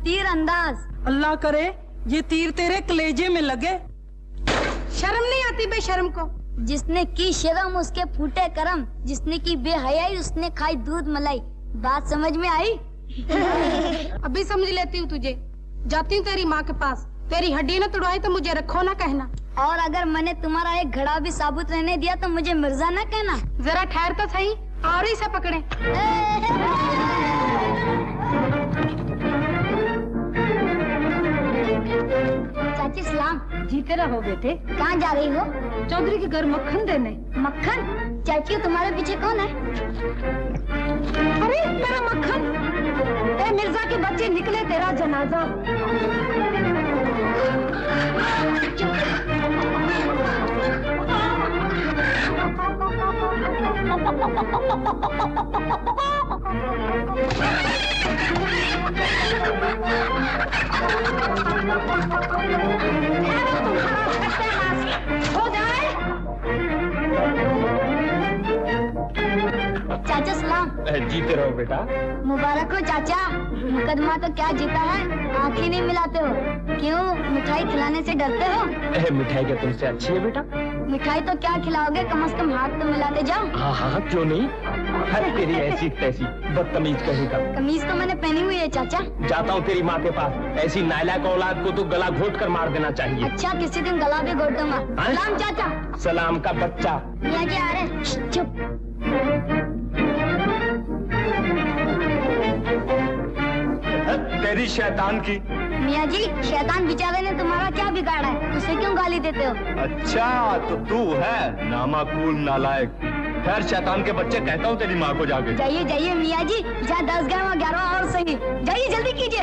तीर अंदाज। अल्लाह करे ये तीर तेरे कलेजे में लगे। शर्म नहीं आती बेशर्म को? जिसने की शर्म उसके फूटे करम, जिसने की बेहयाई उसने खाई दूध मलाई। बात समझ में आई? अभी समझ लेती हूँ तुझे। जाती हूँ तेरी माँ के पास। तेरी हड्डी न तुड़वाई तो मुझे रखो ना कहना। और अगर मैंने तुम्हारा एक घड़ा भी साबुत रहने दिया तो मुझे मिर्जा न कहना। जरा ठहर तो सही, और ही से पकड़े। चाची सलाम। जीते रहो बेटे। कहाँ जा रही हो? चौधरी के घर मक्खन देने। मक्खन? चाची तुम्हारे पीछे कौन है? अरे मेरा मक्खन। ए मिर्जा के बच्चे निकले तेरा जनाजा। हो जाए। चाचा सलाम। जीते रहो बेटा। मुबारक हो चाचा। मुकदमा तो क्या जीता है, आंखें नहीं मिलाते हो। क्यों, मिठाई खिलाने से डरते हो? मिठाई क्या तुमसे अच्छी है बेटा? मिठाई तो क्या खिलाओगे, कम से कम हाथ तो मिलाते जाओ। हाँ हाँ क्यों नहीं। हर तेरी ऐसी तैसी बदतमीज कहीं का। कमीज तो मैंने पहनी हुई है चाचा। जाता हूँ तेरी माँ के पास। ऐसी नालायक औलाद को तो गला घोट कर मार देना चाहिए। अच्छा किसी दिन गला भी घोट दूंगा। सलाम चाचा। सलाम का बच्चा। मियाँ जी आ रहे। चुप। तेरी शैतान की। मियाँ जी शैतान बेचारे ने तुम्हारा क्या बिगाड़ा है, उसे क्यों गाली देते हो? अच्छा तो तू है नामाकूल नालायक। खैर शैतान के बच्चे, कहता हूँ तेरी माँ को जाके। जाइए जाइए मियाँ जी, जहाँ 10 गए वहाँ 11 और सही। जाइए जल्दी कीजिए।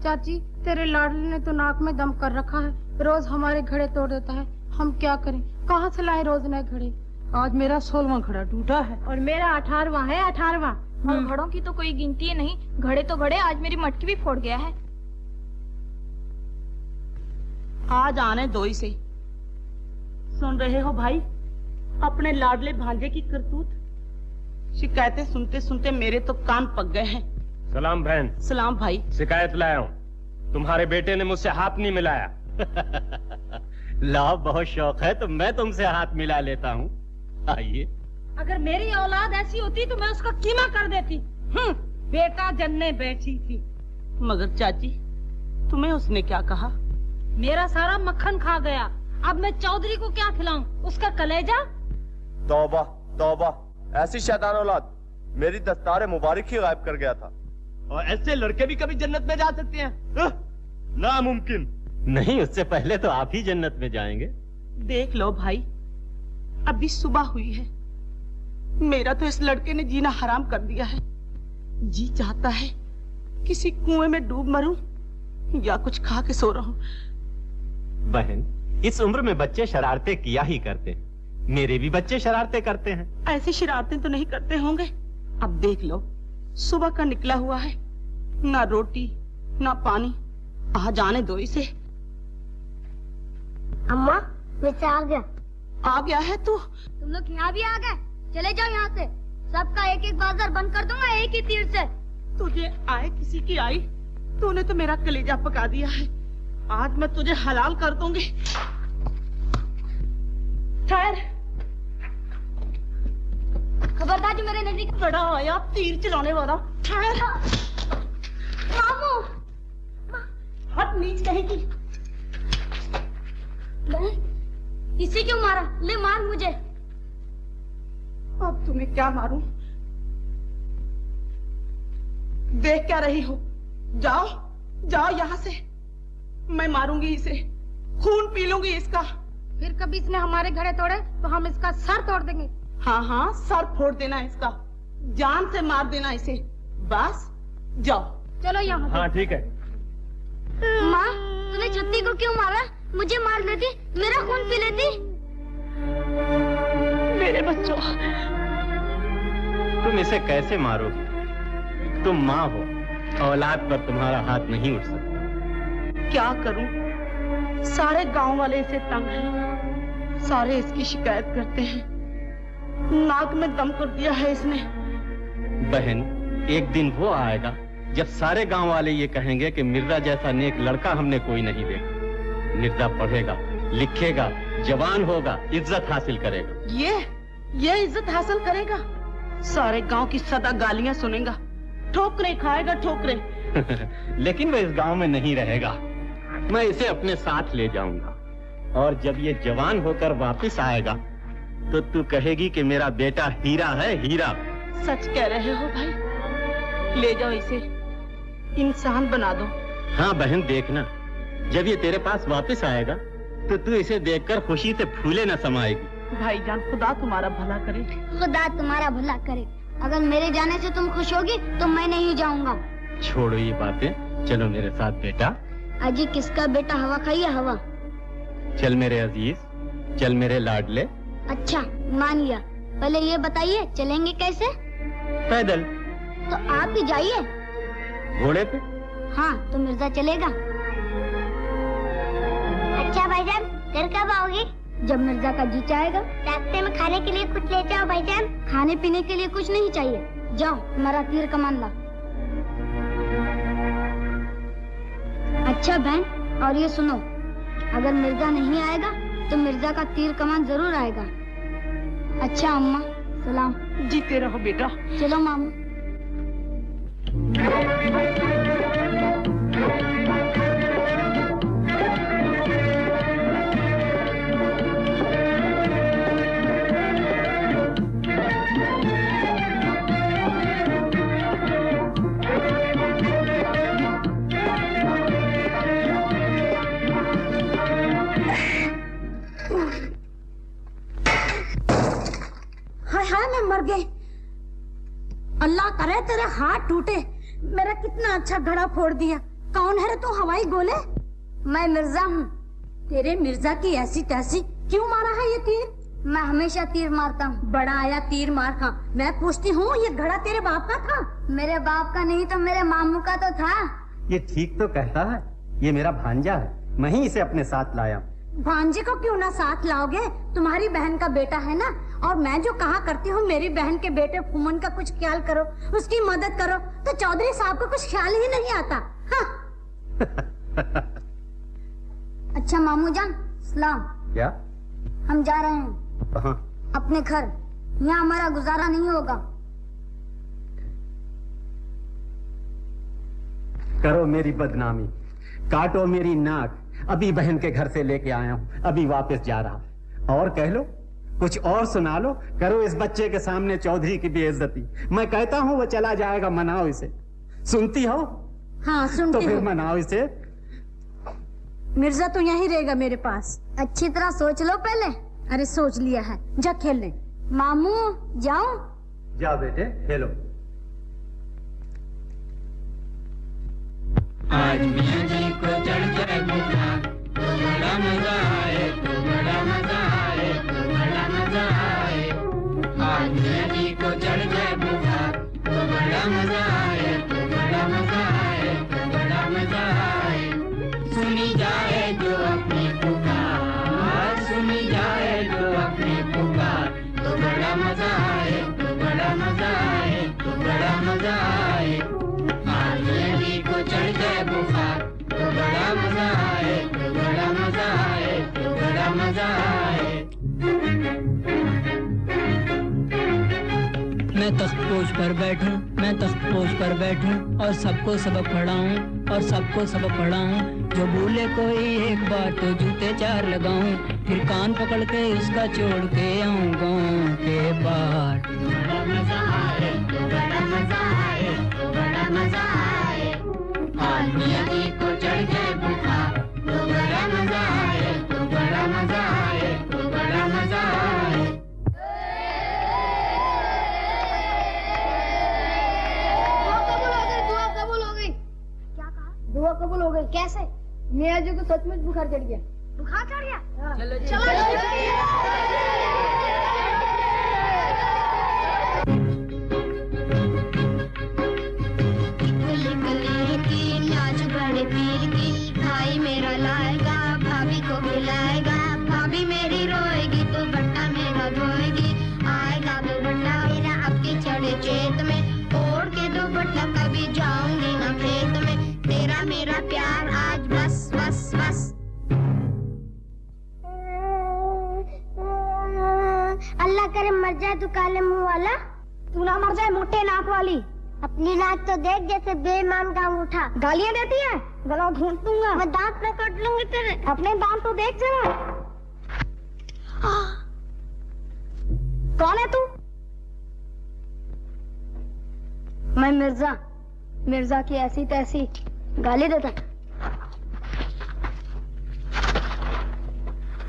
चाची तेरे लाडले ने तो नाक में दम कर रखा है। रोज हमारे घड़े तोड़ देता है। हम क्या करें, कहाँ से लाए रोज नए घड़े? आज मेरा 16वां घड़ा टूटा है। और मेरा 18वां है। 18वां। और घड़ों की तो कोई गिनती है नहीं। घड़े तो घड़े, आज मेरी मटकी भी फोड़ गया है। आज आने दो इसे। सुन रहे हो भाई, अपने लाडले भांजे की करतूत। शिकायतें सुनते सुनते मेरे तो कान पक गए हैं। सलाम बहन। सलाम भाई। शिकायत लाया हूँ, तुम्हारे बेटे ने मुझसे हाथ नहीं मिलाया। लाओ, बहुत शौक है तो मैं तुमसे हाथ मिला लेता हूँ। आइए। अगर मेरी औलाद ऐसी होती तो मैं उसका कीमा कर देती। बेटा जन्ने बैठी थी। मगर चाची तुम्हें उसने क्या कहा? मेरा सारा मक्खन खा गया। अब मैं चौधरी को क्या खिलाऊं? उसका कलेजा? तौबा तौबा, ऐसी शैतान औलाद। मेरी दस्तार मुबारक ही गायब कर गया था। और ऐसे लड़के भी कभी जन्नत में जा सकते हैं? नामुमकिन। नहीं, उससे पहले तो आप ही जन्नत में जाएंगे। देख लो भाई, अभी सुबह हुई है। मेरा तो इस लड़के ने जीना हराम कर दिया है। जी चाहता है किसी कुएं में डूब मरूं या कुछ खा के सो रहूं। बहन, इस उम्र में बच्चे शरारतें किया ही करते हैं। मेरे भी बच्चे शरारतें करते हैं। ऐसी शरारतें तो नहीं करते होंगे। अब देख लो, सुबह का निकला हुआ है, ना रोटी ना पानी। आ जाने दो इसे। अम्मा वैसे आ गया। आ गया है तू? तुम लोग यहाँ भी आ गए? चले जाओ यहाँ से। सबका एक एक बाजार बंद कर दूंगा एक ही तीर से। तुझे आए किसी की आई। तूने तो मेरा कलेजा पका दिया है। आज मैं तुझे हलाल कर दूंगी। ठहर। खबरदार जो मेरे नजदीक बड़ा आया तीर चलाने वाला। ठहर। मामू हट नीच कहेगी। इसे क्यों मारा? ले मार मुझे। अब तुम्हें क्या मारूं? देख क्या रही हो? जाओ जाओ यहाँ से। मैं मारूंगी इसे, खून पी लूंगी इसका। फिर कभी इसने हमारे घड़े तोड़े तो हम इसका सर तोड़ देंगे। हाँ हाँ, सर फोड़ देना इसका, जान से मार देना इसे। बस जाओ। चलो यहाँ। हाँ ठीक है। माँ, तूने छत्ती को क्यों मारा? मुझे मार लेती, मेरा खून पी लेती। मेरे बच्चों, तुम इसे कैसे मारोगी? तुम माँ हो, औलाद पर तुम्हारा हाथ नहीं उठ सकता। क्या करूं? सारे गांव वाले इसे तंग हैं, सारे इसकी शिकायत करते हैं। नाक में दम कर दिया है इसने। बहन, एक दिन वो आएगा जब सारे गांव वाले ये कहेंगे कि मिर्जा जैसा नेक लड़का हमने कोई नहीं देखा। मिर्जा पढ़ेगा, लिखेगा, जवान होगा, इज्जत हासिल करेगा। ये इज्जत हासिल करेगा? सारे गांव की सदा गालियां सुनेगा, ठोकरे खाएगा, ठोकरे। लेकिन वो इस गांव में नहीं रहेगा। मैं इसे अपने साथ ले जाऊंगा, और जब ये जवान होकर वापस आएगा तो तू कहेगी कि मेरा बेटा हीरा है, हीरा। सच कह रहे हो भाई? ले जाओ इसे, इंसान बना दो। हाँ बहन, देखना जब ये तेरे पास वापस आएगा तो तू इसे देखकर खुशी से फूले न समाएगी। भाईजान, खुदा तुम्हारा भला करे। खुदा तुम्हारा भला करे। अगर मेरे जाने से तुम खुश होगी तो मैं नहीं जाऊंगा। छोड़ो ये बातें, चलो मेरे साथ बेटा। अजी, किसका बेटा हवा खाई है? हवा। चल मेरे अजीज, चल मेरे लाडले। अच्छा, मान लिया। पहले ये बताइए, चलेंगे कैसे? पैदल। तो आप ही जाइए। घोड़े पे? हाँ, तो मिर्जा चलेगा। अच्छा भाईजान, फिर कब आओगी? जब मिर्जा का जी चाहेगा। रास्ते में खाने के लिए कुछ ले जाओ भाईजान। खाने पीने के लिए कुछ नहीं चाहिए। जाओ, हमारा तीर कमान ला। अच्छा बहन, और ये सुनो, अगर मिर्जा नहीं आएगा तो मिर्जा का तीर कमान जरूर आएगा। अच्छा अम्मा, सलाम। जीते रहो बेटा। चलो मामू। मर गए। अल्लाह करे तेरे हाथ टूटे। मेरा कितना अच्छा घड़ा फोड़ दिया। कौन है रे तू हवाई गोले? मैं मिर्जा हूँ। तेरे मिर्जा की ऐसी तैसी क्यों मारा है ये तीर? मैं हमेशा तीर मारता हूँ। बड़ा आया तीर मार खा। मैं पूछती हूँ, ये घड़ा तेरे बाप का था? मेरे बाप का नहीं तो मेरे मामू का तो था। ये ठीक तो कहता है, ये मेरा भांजा है, मैं ही इसे अपने साथ लाया। भांजे को क्यों ना साथ लाओगे? तुम्हारी बहन का बेटा है ना। और मैं जो कहा करती हूँ, मेरी बहन के बेटे फुमन का कुछ ख्याल करो, उसकी मदद करो, तो चौधरी साहब को कुछ ख्याल ही नहीं आता। हाँ। अच्छा मामू जान, सलाम। क्या? हम जा रहे हैं। कहाँ? अपने घर। यहाँ हमारा गुजारा नहीं होगा। करो मेरी बदनामी, काटो मेरी नाक। अभी बहन के घर से लेके आया हूँ, अभी वापस जा रहा। और कह लो, कुछ और सुना लो। करो इस बच्चे के सामने चौधरी की बेइज्जती। मैं कहता हूँ वो चला जाएगा, मनाओ इसे। सुनती हो? हाँ सुनती तो फिर हूँ। मनाओ इसे। मिर्जा तो यहीं रहेगा मेरे पास। अच्छी तरह सोच लो पहले। अरे सोच लिया है, जा खेलने। मामू जाओ। जाओ बेटे, खेलो। आज मियां जी को चढ़ जाए बुखार, तो बड़ा मजा आए, तो बड़ा मजा आए, तो बड़ा मजा आए। आज मियां जी को चढ़ जाए बुखार, तो बड़ा मजा आए, तो बड़ा मजा आए, तो बड़ा मजा आए। सुनी जाए जो अपनी पुकार, सुनी जाए जो अपनी पुकार, तो बड़ा मजा आए, तो बड़ा मजा आए, तो बड़ा मजा आए। आज मियां जी को चढ़ जाए बुखार, तो बड़ा मजा आए, तो बड़ा मजा आए, तो बड़ा मजा आए। मैं तख्तपोश पर बैठूं, मैं तख्तपोश पर बैठूं और सबको सबक पढ़ाऊं, और सबको सबक पढ़ाऊं। जो भूले कोई एक बार तो जूते चार लगाऊं, फिर कान पकड़ के उसका छोड़ के आऊं गाँव के बाहर। बड़ा मजा आए, तो बड़ा मजा आए, तो बड़ा मजा आए। आज मियां जी को चढ़ जाए बुखार, तो बड़ा मजा आए, तो बड़ा मजा आए, तो बड़ा मजा आए। दुआ कबूल हो गई। क्या कहा? दुआ कबूल हो गई। कैसे? मियां जी को सचमुच बुखार चढ़ गया। बुखार चढ़ गया? चलो बड़े पीर की भाई मेरा लाएगा, भाभी को खिलाएगा, भाभी मेरी रोएगी तो बट्टा मेरा धोएगी। आएगा वो बट्टा मेरा आपके चढ़े चेत में, ओढ़ के दो बट्टा कभी जाऊंगी ना खेत में। तेरा मेरा प्यार आज बस बस बस। अल्लाह करे मर जाए तू काले मुंह वाला। तू ना मर जाए मोटे नाक वाली। अपनी नाक तो देख जैसे बेईमान का अंगूठा। गालियां देती है, गला घूंट दूंगा। मैं दांत न काट लूंगी तेरे। अपने दांत तो देख जरा। कौन है तू? मैं मिर्जा, मिर्जा की ऐसी तैसी गाली देता।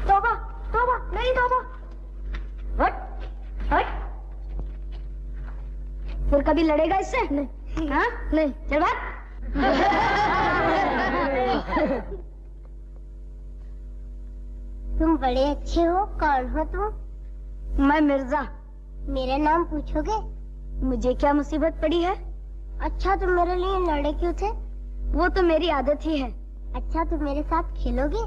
तौबा तौबा नहीं तौबा। हट हट। फिर कभी लड़ेगा इससे? नहीं। हाँ? नहीं। चल बात। तुम बड़े अच्छे हो। कौन हो तुम? मैं मिर्जा। मेरा नाम पूछोगे? मुझे क्या मुसीबत पड़ी है? अच्छा तुम मेरे लिए लड़े क्यों थे? वो तो मेरी आदत ही है। अच्छा तुम मेरे साथ खेलोगे?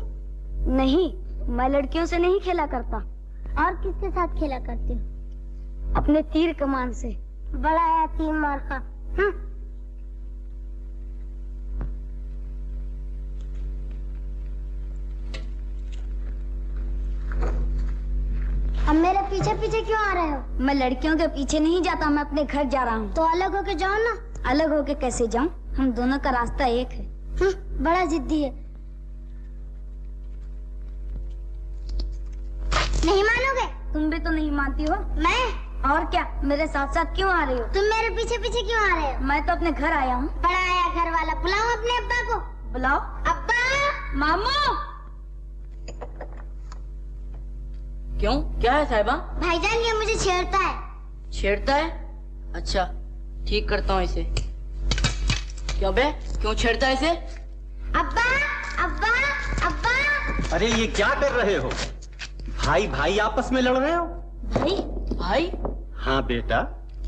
नहीं, मैं लड़कियों से नहीं खेला करता। और किसके साथ खेला करती हो? अपने तीर कमान से। बड़ा यतीम मारखा। अब मेरे पीछे पीछे क्यों आ रहे हो? मैं लड़कियों के पीछे नहीं जाता, मैं अपने घर जा रहा हूँ। तो अलग होके जाओ ना। अलग होके कैसे जाऊँ? हम दोनों का रास्ता एक है। बड़ा जिद्दी है। नहीं मानोगे? तुम भी तो नहीं मानती हो। मैं? और क्या, मेरे साथ साथ क्यों आ रही हो? तुम मेरे पीछे पीछे क्यों आ रहे हो? मैं तो अपने घर आया हूँ। बड़ा आया घर वाला। बुलाओ अपने अब्बा को। बुलाओ। अब्बा। मामू। क्यों, क्या है साहिबा? भाईजान ये मुझे छेड़ता है। छेड़ता है? अच्छा ठीक करता हूँ इसे। क्यों बे, क्यों छेड़ता है इसे? अब्बा अब्बा अब्बा। अरे ये क्या कर रहे हो? भाई भाई आपस में लड़ रहे हो? भाई भाई? हाँ बेटा,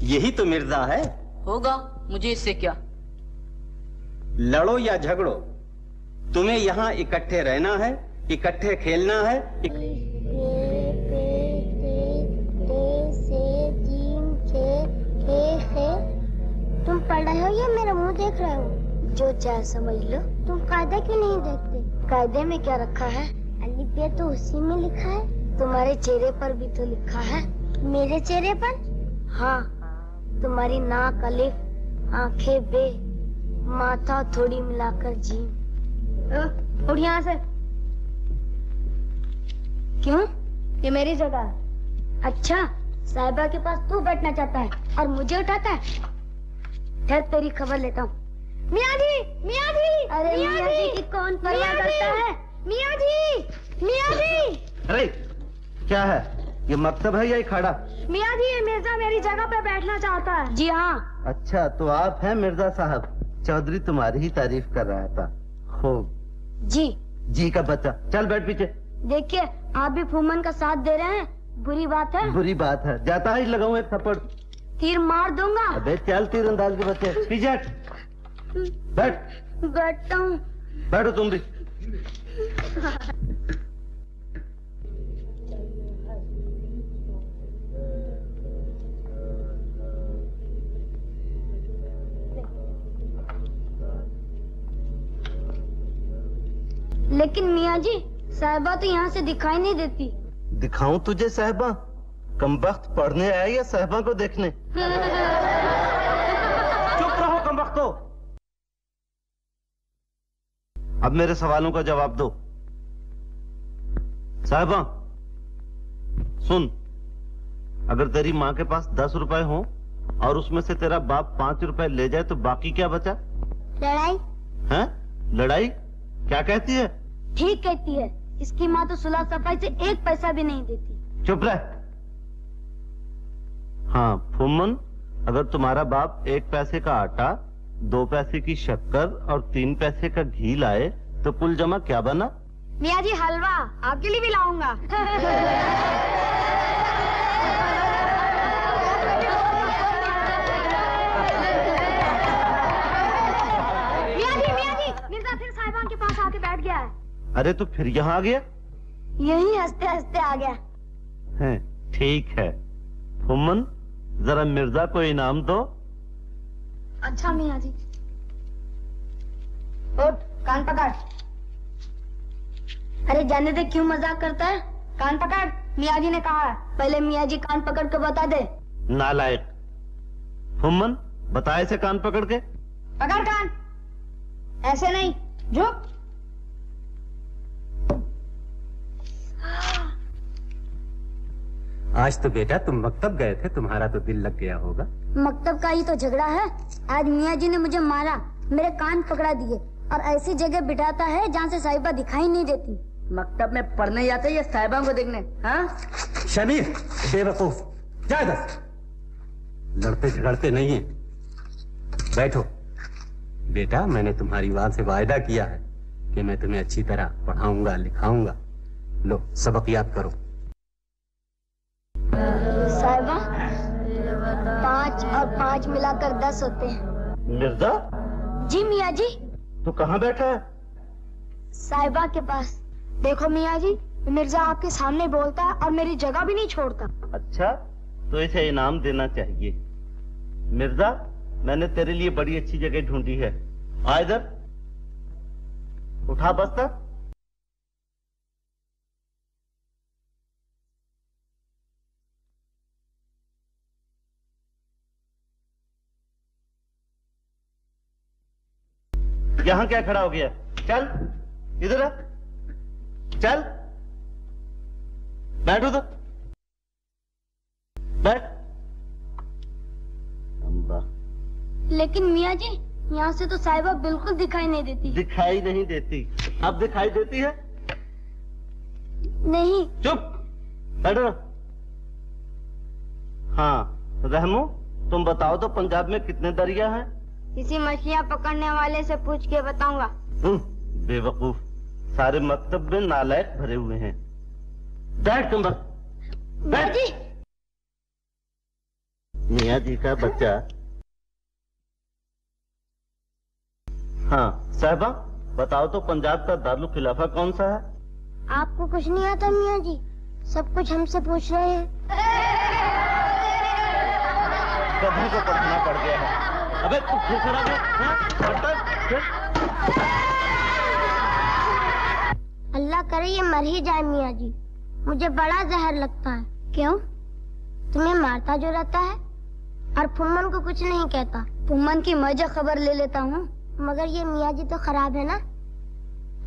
यही तो मिर्जा है। होगा, मुझे इससे क्या। लड़ो या झगड़ो, तुम्हें यहाँ इकट्ठे रहना है, इकट्ठे खेलना है। तुम पढ़ रहे हो या मेरा मुंह देख रहे हो? जो चाहे समझ लो। तुम कायदा क्यों नहीं देखते? कायदे में क्या रखा है? अलिफ बे तो उसी में लिखा है। तुम्हारे चेहरे पर भी तो लिखा है। मेरे चेहरे पर? हाँ, तुम्हारी नाक अलिफ, आंखें बे, माथा थोड़ी मिलाकर जीम। उठ यहाँ से। क्यों? ये मेरी जगह है। अच्छा, साहिबा के पास तू बैठना चाहता है और मुझे उठाता है। ठहर, तेरी खबर लेता हूँ। मियाँ जी, मियाँ जी। अरे मियाँ जी की कौन परवाह करता है? मियाँ जी, मियाँ जी। अरे क्या है, ये मकतब है या खड़ा? मियाँ जी, ये मिर्जा मेरी जगह पे बैठना चाहता है। जी हाँ। अच्छा तो आप हैं मिर्जा साहब। चौधरी तुम्हारी ही तारीफ कर रहा था। खूब। जी। जी का बच्चा, चल बैठ पीछे। देखिए, आप भी फूमन का साथ दे रहे हैं, बुरी बात है। बुरी बात है, जाता ही लगाऊं एक थप्पड़। तीर मार दूंगा। अबे चल तीरंदाज के बच्चे, पीछे हट। बैठ। बैठता हूँ। बैठो तुम भी। लेकिन मियाँ जी, साहिबा तो यहाँ से दिखाई नहीं देती। दिखाऊं तुझे साहिबा? कमबख्त पढ़ने आया या साहिबा को देखने? चुप रहो कमबख्तो। अब मेरे सवालों का जवाब दो। साहिबा सुन, अगर तेरी माँ के पास 10 रुपए हो और उसमें से तेरा बाप 5 रुपए ले जाए तो बाकी क्या बचा? लड़ाई। हैं? लड़ाई? क्या कहती है? ठीक कहती है। इसकी माँ तो सुलह सफाई से 1 पैसा भी नहीं देती। चुप रह। हाँ फुम्मन, अगर तुम्हारा बाप 1 पैसे का आटा, 2 पैसे की शक्कर और 3 पैसे का घी लाए तो कुल जमा क्या बना? मियाँ जी हलवा आपके लिए भी लाऊंगा। मियाँ जी मिर्जा फिर साहिबान के पास आके बैठ गया है। अरे तो फिर यहाँ आ गया? यही हंसते हंसते आ गया। है, ठीक है। फुम्मन जरा मिर्जा को इनाम दो। अच्छा मियाँ जी। उठ, कान पकड़। अरे जाने दे, क्यों मजाक करता है? कान पकड़, मियाँ जी ने कहा है। पहले मियाँ जी कान पकड़ के बता दे। नालायक। फुम्मन बता इसे कान पकड़ के। पकड़ कान, ऐसे नहीं, झुक। आज तो बेटा तुम मकतब गए थे, तुम्हारा तो दिल लग गया होगा। मकतब का ही तो झगड़ा है। आज मियाँ जी ने मुझे मारा, मेरे कान पकड़ा दिए और ऐसी जगह बिठाता है जहाँ से साहिबा दिखाई नहीं देती। मकतब में पढ़ने जाते या साहिबा को देखने? हाँ शमीर बेवकूफ, जा इधर। लड़ते झगड़ते नहीं है। बैठो बेटा, मैंने तुम्हारी माँ से वायदा किया है कि मैं तुम्हें अच्छी तरह पढ़ाऊंगा लिखाऊंगा। लो सबक याद करो। साहिबा 5 और 5 मिलाकर 10 होते हैं। मिर्जा? जी मियाँ जी। तू कहाँ बैठा है? साहिबा के पास। देखो मियाँ जी, मिर्जा आपके सामने बोलता है और मेरी जगह भी नहीं छोड़ता। अच्छा, तो इसे इनाम देना चाहिए। मिर्जा, मैंने तेरे लिए बड़ी अच्छी जगह ढूंढी है। आ इधर, उठा बस्तर। यहाँ क्या खड़ा हो गया? चल इधर आ, चल बैठ उधर, बैठ। लेकिन मियाँ जी, यहाँ से तो साहिबा बिल्कुल दिखाई नहीं देती। दिखाई नहीं देती? अब दिखाई देती है? नहीं। चुप, बैठो। हाँ रहमू, तुम बताओ तो पंजाब में कितने दरिया हैं? किसी मछलियाँ पकड़ने वाले से पूछ के बताऊंगा। बेवकूफ, सारे मकतब में नालायक भरे हुए हैं। बैठ तुम बस, बैठ। मियाँ जी का बच्चा। हाँ साहिबा, बताओ तो पंजाब का दारुल खिलाफा कौन सा है? आपको कुछ नहीं आता मियाँ जी, सब कुछ हमसे पूछ रहे हैं। कभी को पढ़ना पड़ गया है। अबे तू फिर खड़ा है? अल्लाह करे ये मर ही जाए मियाँ जी, मुझे बड़ा जहर लगता है। क्यों? तुम्हें मारता जो रहता है और फुम्मन को कुछ नहीं कहता। फुम्मन की मजे खबर ले लेता हूँ, मगर ये मियाँ जी तो खराब है ना,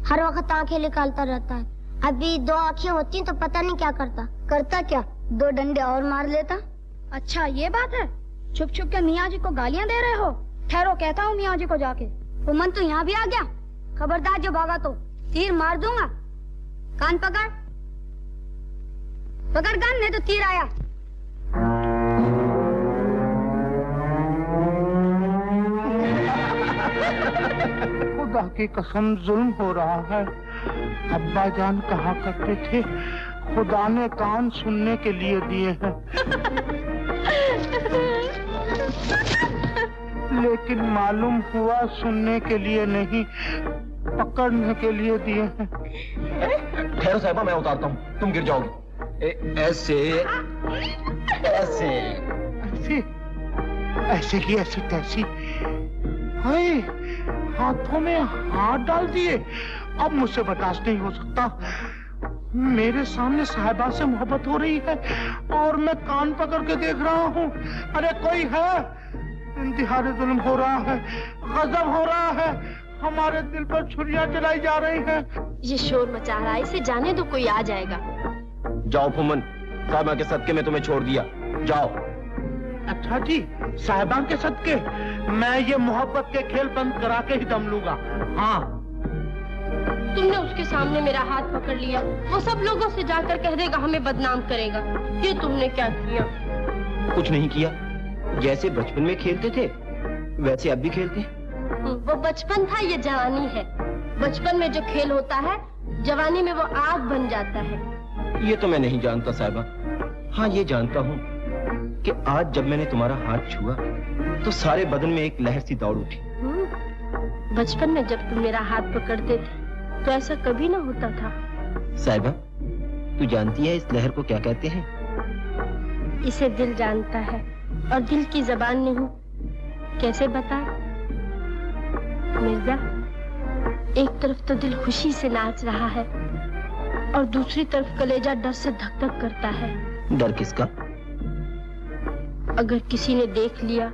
हर वक्त आंखें निकालता रहता है। अभी 2 आंखें होती तो पता नहीं क्या करता। करता क्या, 2 डंडे और मार लेता। अच्छा ये बात है, छुप छुप के मियाँ जी को गालियाँ दे रहे हो? ठहरो, कहता हूँ मियाँ जी को जाके। फुम्मन तो यहाँ भी आ गया, खबरदार जो भागा तो तीर मार दूंगा। कान पकड़, पकड़ कान, नहीं तो तीर आया। खुदा की कसम जुल्म हो रहा है। अब्बा जान कहा करते थे, खुदा ने कान सुनने के लिए दिए हैं, लेकिन मालूम हुआ सुनने के लिए नहीं, पकड़ने के लिए दिए हैं। ठहरो साहिबा, मैं उतारता हूँ, तुम गिर जाओगी। ऐसे ऐसे ऐसे ऐसे की ऐसी तैसी। हाय, हाथों में हाथ डाल दिए। अब मुझसे बर्दाश्त नहीं हो सकता। मेरे सामने साहिबा से मोहब्बत हो रही है और मैं कान पकड़ के देख रहा हूँ। अरे कोई है? इंतहाई जुल्म हो रहा है, गजब हो रहा है, हमारे दिल पर छुरियां चलाई जा रही हैं। ये शोर मचा रहा है, इसे जाने दो, कोई आ जाएगा। जाओ फुम्मन, साहिबा के सदके में तुम्हें छोड़ दिया, जाओ। अच्छा जी, साहिबा के सदके मैं ये मोहब्बत के खेल बंद करा के ही दम लूंगा। हाँ, तुमने उसके सामने मेरा हाथ पकड़ लिया, वो सब लोगों से जाकर कह देगा, हमें बदनाम करेगा। ये तुमने क्या किया? कुछ नहीं किया, जैसे बचपन में खेलते थे वैसे अब भी खेलते। वो बचपन था, ये जवानी है। बचपन में जो खेल होता है जवानी में वो आग बन जाता है। ये तो मैं नहीं जानता साहिबा। हाँ ये जानता हूँ कि आज जब मैंने तुम्हारा हाथ छुआ तो सारे बदन में एक लहर सी दौड़ उठी। बचपन में जब तुम मेरा हाथ पकड़ते थे तो ऐसा कभी ना होता था। साहिबा तू जानती है इस लहर को क्या कहते हैं? इसे दिल जानता है और दिल की जबान नहीं। कैसे बताए मिर्जा? एक तरफ तो दिल खुशी से नाच रहा है और दूसरी तरफ कलेजा डर से धक धक करता है। डर किसका? अगर किसी ने देख लिया,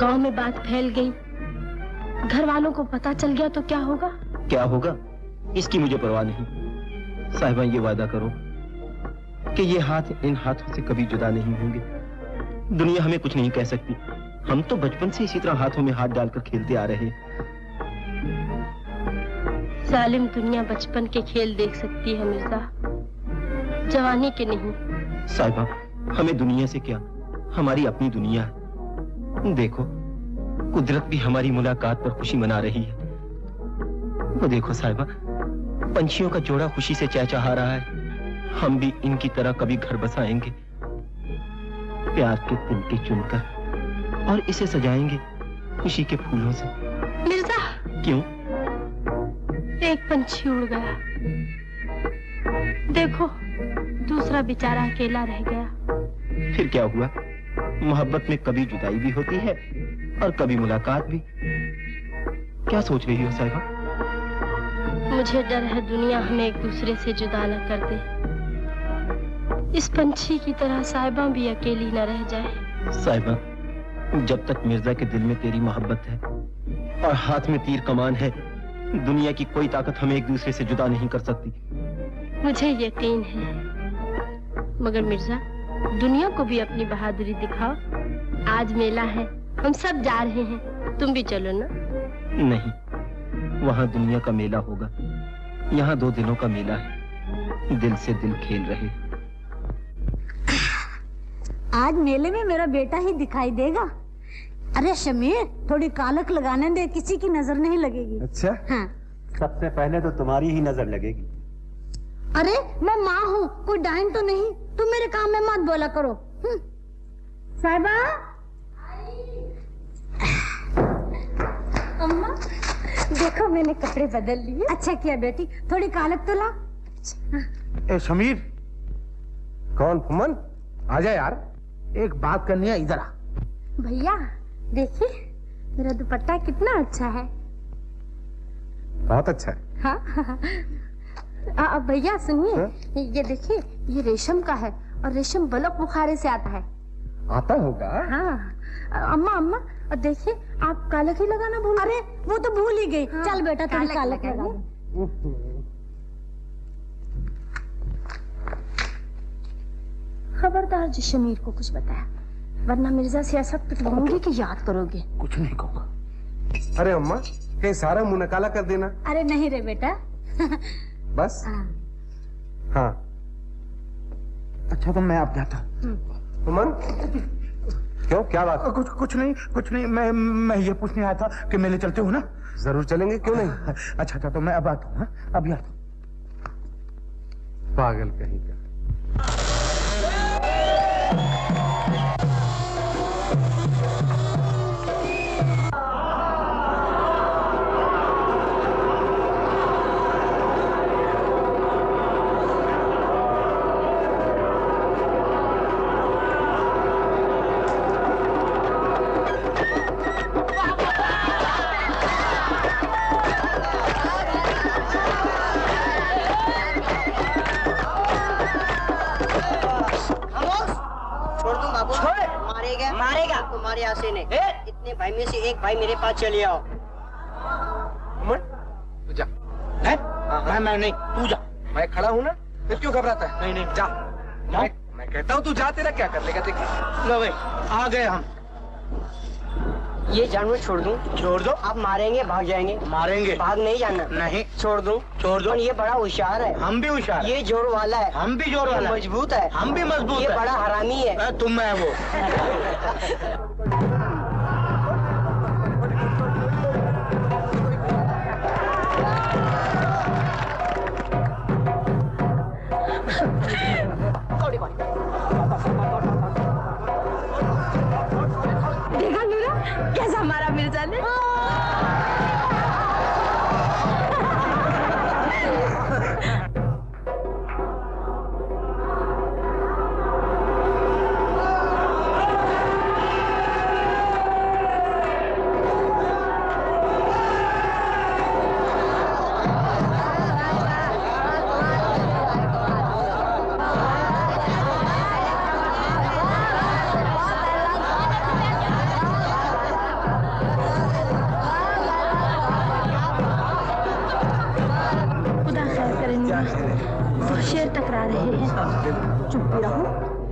गांव में बात फैल गई, घर वालों को पता चल गया तो क्या होगा? क्या होगा इसकी मुझे परवाह नहीं। साहिबा ये वादा करो कि ये हाथ इन हाथों से कभी जुदा नहीं होंगे। दुनिया हमें कुछ नहीं कह सकती। हम तो बचपन से इसी तरह हाथों में हाथ डालकर खेलते आ रहे। जालिम दुनिया बचपन के खेल देख सकती है मिर्जा, जवानी के नहीं। साहिबा हमें दुनिया से क्या, हमारी अपनी दुनिया है। देखो कुदरत भी हमारी मुलाकात पर खुशी मना रही है। वो देखो साहिबा, पंछियों का जोड़ा खुशी से चहचहा रहा है। हम भी इनकी तरह कभी घर बसाएंगे, प्यार के तिनके चुनकर, और इसे सजाएंगे खुशी के फूलों से। मिर्जा क्यों? एक पंछी उड़ गया, देखो दूसरा बेचारा अकेला रह गया। फिर क्या हुआ? मोहब्बत में कभी जुदाई भी होती है और कभी मुलाकात भी। क्या सोच रही हो साहिबा? मुझे डर है दुनिया हमें एक दूसरे से जुदा न कर दे। इस पंछी की तरह साहिबा भी अकेली न रह जाए। साहिबा जब तक मिर्जा के दिल में तेरी मोहब्बत है और हाथ में तीर कमान है, दुनिया की कोई ताकत हमें एक दूसरे से जुदा नहीं कर सकती। मुझे यकीन है, मगर मिर्जा दुनिया को भी अपनी बहादुरी दिखाओ। आज मेला है, हम सब जा रहे हैं, तुम भी चलो ना। नहीं, वहाँ दुनिया का मेला होगा, यहाँ दो दिलों का मेला है। दिल से दिल खेल रहे। आज मेले में मेरा बेटा ही दिखाई देगा। अरे शमीर, थोड़ी कालक लगाने दे, किसी की नजर नहीं लगेगी। अच्छा? हाँ। सबसे पहले तो तुम्हारी ही नजर लगेगी। अरे मैं माँ हूँ, कोई डाइन तो नहीं। तुम मेरे काम में मत बोला करो। साहिबा, अम्मा देखो मैंने कपड़े बदल लिए। अच्छा किया बेटी, थोड़ी कालक तो ला। ए समीर। कौन? फुमन? आजा यार, एक बात करनी है, इधर आ। भैया देखिए मेरा दुपट्टा कितना अच्छा है। बहुत अच्छा है। हाँ भैया सुनिए, ये देखिए ये रेशम का है और रेशम बलक बुखारे से आता है। आता होगा। हाँ अम्मा अम्मा देखिए आप कालक ही लगाना भूल। अरे वो तो भूल ही गई। हाँ, चल बेटा थोड़ी कालक लगा। खबरदार जी शमीर को कुछ बताया, वरना मिर्जा से ऐसा कुछ कहूंगी कि याद करोगे। कुछ नहीं कहूँगा। अरे अम्मा कहीं सारा मुंह नकाला कर देना। अरे नहीं रे बेटा। बस हाँ। अच्छा तो मैं अब जाता हूँ। फुमन क्यों, क्या बात? कुछ नहीं। मैं ये पूछने आया था कि मेले चलते हो ना? जरूर चलेंगे, क्यों नहीं। अच्छा तो मैं अब आता हूँ। अभी आता हूँ। पागल कहीं का। मारेगा तुम्हारे आसे ने। इतने भाई में से एक भाई मेरे पास चले आओ। तू जा। मैं नहीं, तू जा। मैं खड़ा हूँ ना, फिर क्यों घबराता है? नहीं जा। मैं कहता हूँ तू जा, तेरा क्या कर लेगा देखिए। लो भाई आ गए हम। ये जानवर छोड़ दूं? छोड़ दो। आप मारेंगे भाग जाएंगे? मारेंगे। भाग नहीं जाना? नहीं। छोड़ दूं? छोड़ दो। ये बड़ा होशियार है। हम भी होशियार। ये जोर वाला है। हम भी जोर वाला। मजबूत है। हम भी मजबूत है। ये बड़ा हरामी है। तुम है वो। देखा नूरा कैसा हमारा मिर्जा ने?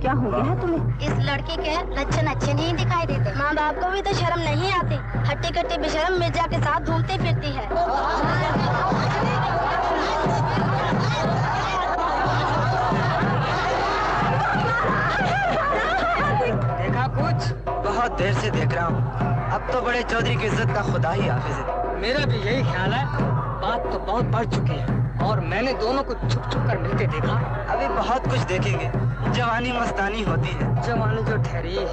क्या हो गया है तुम्हें? इस लड़के के लक्षण अच्छे नहीं दिखाई देते। माँ बाप को भी तो शर्म नहीं आती। हट्टी कट्टी बेशर्म मिर्जा के साथ घूमती फिरती है। देखा कुछ? बहुत देर से देख रहा हूँ। अब तो बड़े चौधरी की इज्जत का खुदा ही हाफिज है। मेरा भी यही ख्याल है। बात तो बहुत बढ़ चुकी है और मैंने दोनों को छुप छुप कर मिलते देखा। अभी बहुत कुछ देखेंगे। जवानी मस्तानी होती है। जवानी जो ठहरी है।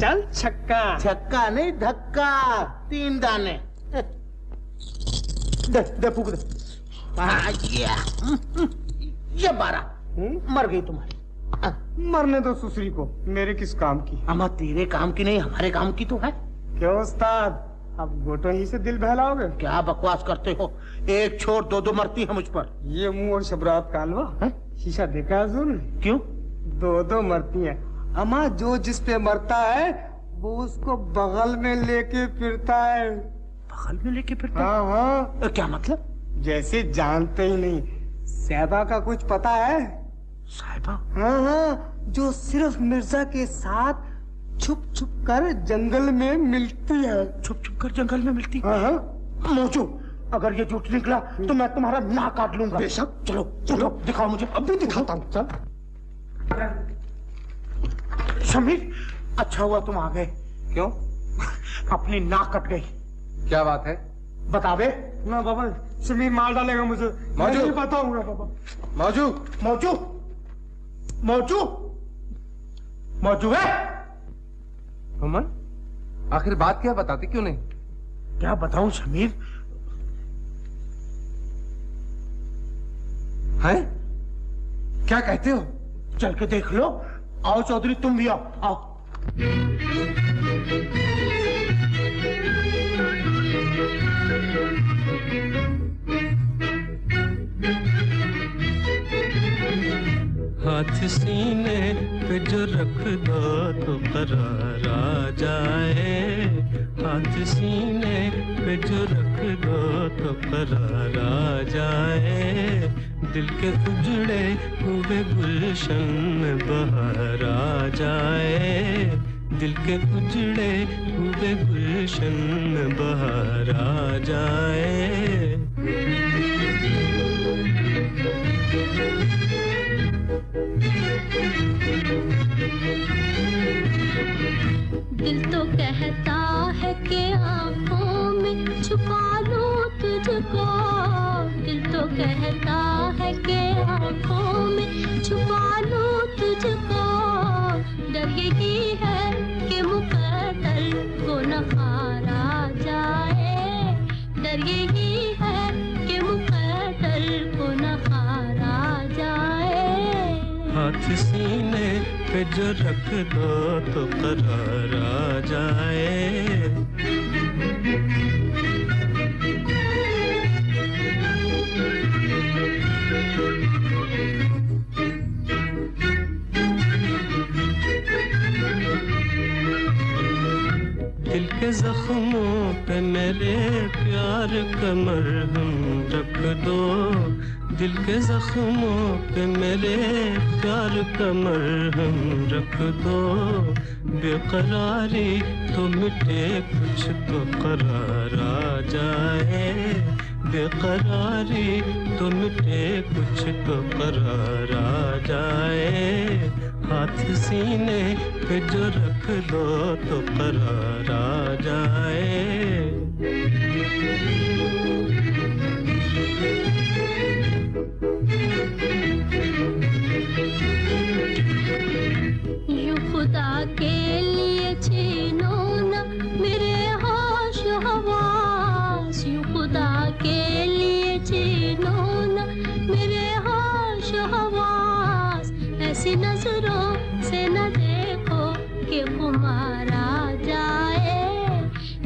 चल छक्का। छक्का नहीं धक्का। 3 दाने। दे फूक दे। ये 12। मर गई तुम्हारी। मरने दो सुसरी को, मेरे किस काम की? अम्मा तेरे काम की नहीं, हमारे काम की तो है। क्यों उस्ताद, अब गोटों ही से दिल बहलाओगे? क्या बकवास करते हो, एक छोड़ दो दो मरती है मुझ पर। ये मुंह और शबरात कालवा, शीशा देखा है हुजूर ने? क्यों? दो दो मरती हैं। अम्मा जो जिस पे मरता है वो उसको बगल में लेके फिरता है। बगल में लेके फिरता? हाँ हाँ। क्या मतलब? जैसे जानते ही नहीं। साहिबा का कुछ पता है? साहिबा? हाँ हाँ, जो सिर्फ मिर्जा के साथ छुप छुप कर जंगल में मिलती है। छुप छुप कर जंगल में मिलती? हाँ हाँ। मौजू, अगर ये झूठ निकला तो मैं तुम्हारा नाक काट लूंगा। बेशक। चलो चलो दिखाओ मुझे। अभी दिखाता हूँ। चल शमीर, अच्छा हुआ तुम आ गए। क्यों? अपनी नाक कट गई। क्या बात है? बता दे। ना बाबा, शमीर मार डालेगा मुझे। मौजू। नहीं बताऊंगा बाबा। मौजू मौजू मौजू मौजू है? अमन, आखिर बात क्या बताते क्यों नहीं? क्या बताऊं शमीर? है? क्या कहते हो? चल के देख लो। आओ चौधरी, तुम भी आओ। आओ। हाथ सीने पे जो रख दो तो करार आ जाए। हाथ सीने पे जो रख दो तो करार आ जाए। दिल के उजड़े हुए गुलशन में बहार आ जाए। दिल के उजड़े हुए गुलशन में बहार आ जाए। दिल तो कहता है कि आंखों में छुपा लूं तुझको। दिल तो कहता है कि आंखों में छुपा लूं तुझको। डर यही है कि मुकद्दर को न हारा जाए। डर यही है कि मुकद्दर को न हारा जाए। हाथ सीने पे जो रख दो तो करार आ जाए। दिल के जख्मों पे मेरे प्यार का मरहम रख दो। दिल के जख्मों पे मेरे प्यार का मरहम रख दो। बेकरारी तो मिटे कुछ तो करार आ जाए। बेकरारी तो मिटे कुछ तो करार आ जाए। हाथ सीने पे जो रख दो तो करार आ जाए। यूं खुदा के लिए छीनो न मेरे होश हवास। यूं खुदा के लिए छीनो न मेरे होश हवास। ऐसी नजरों से न देखो कि खुमार आ जाए।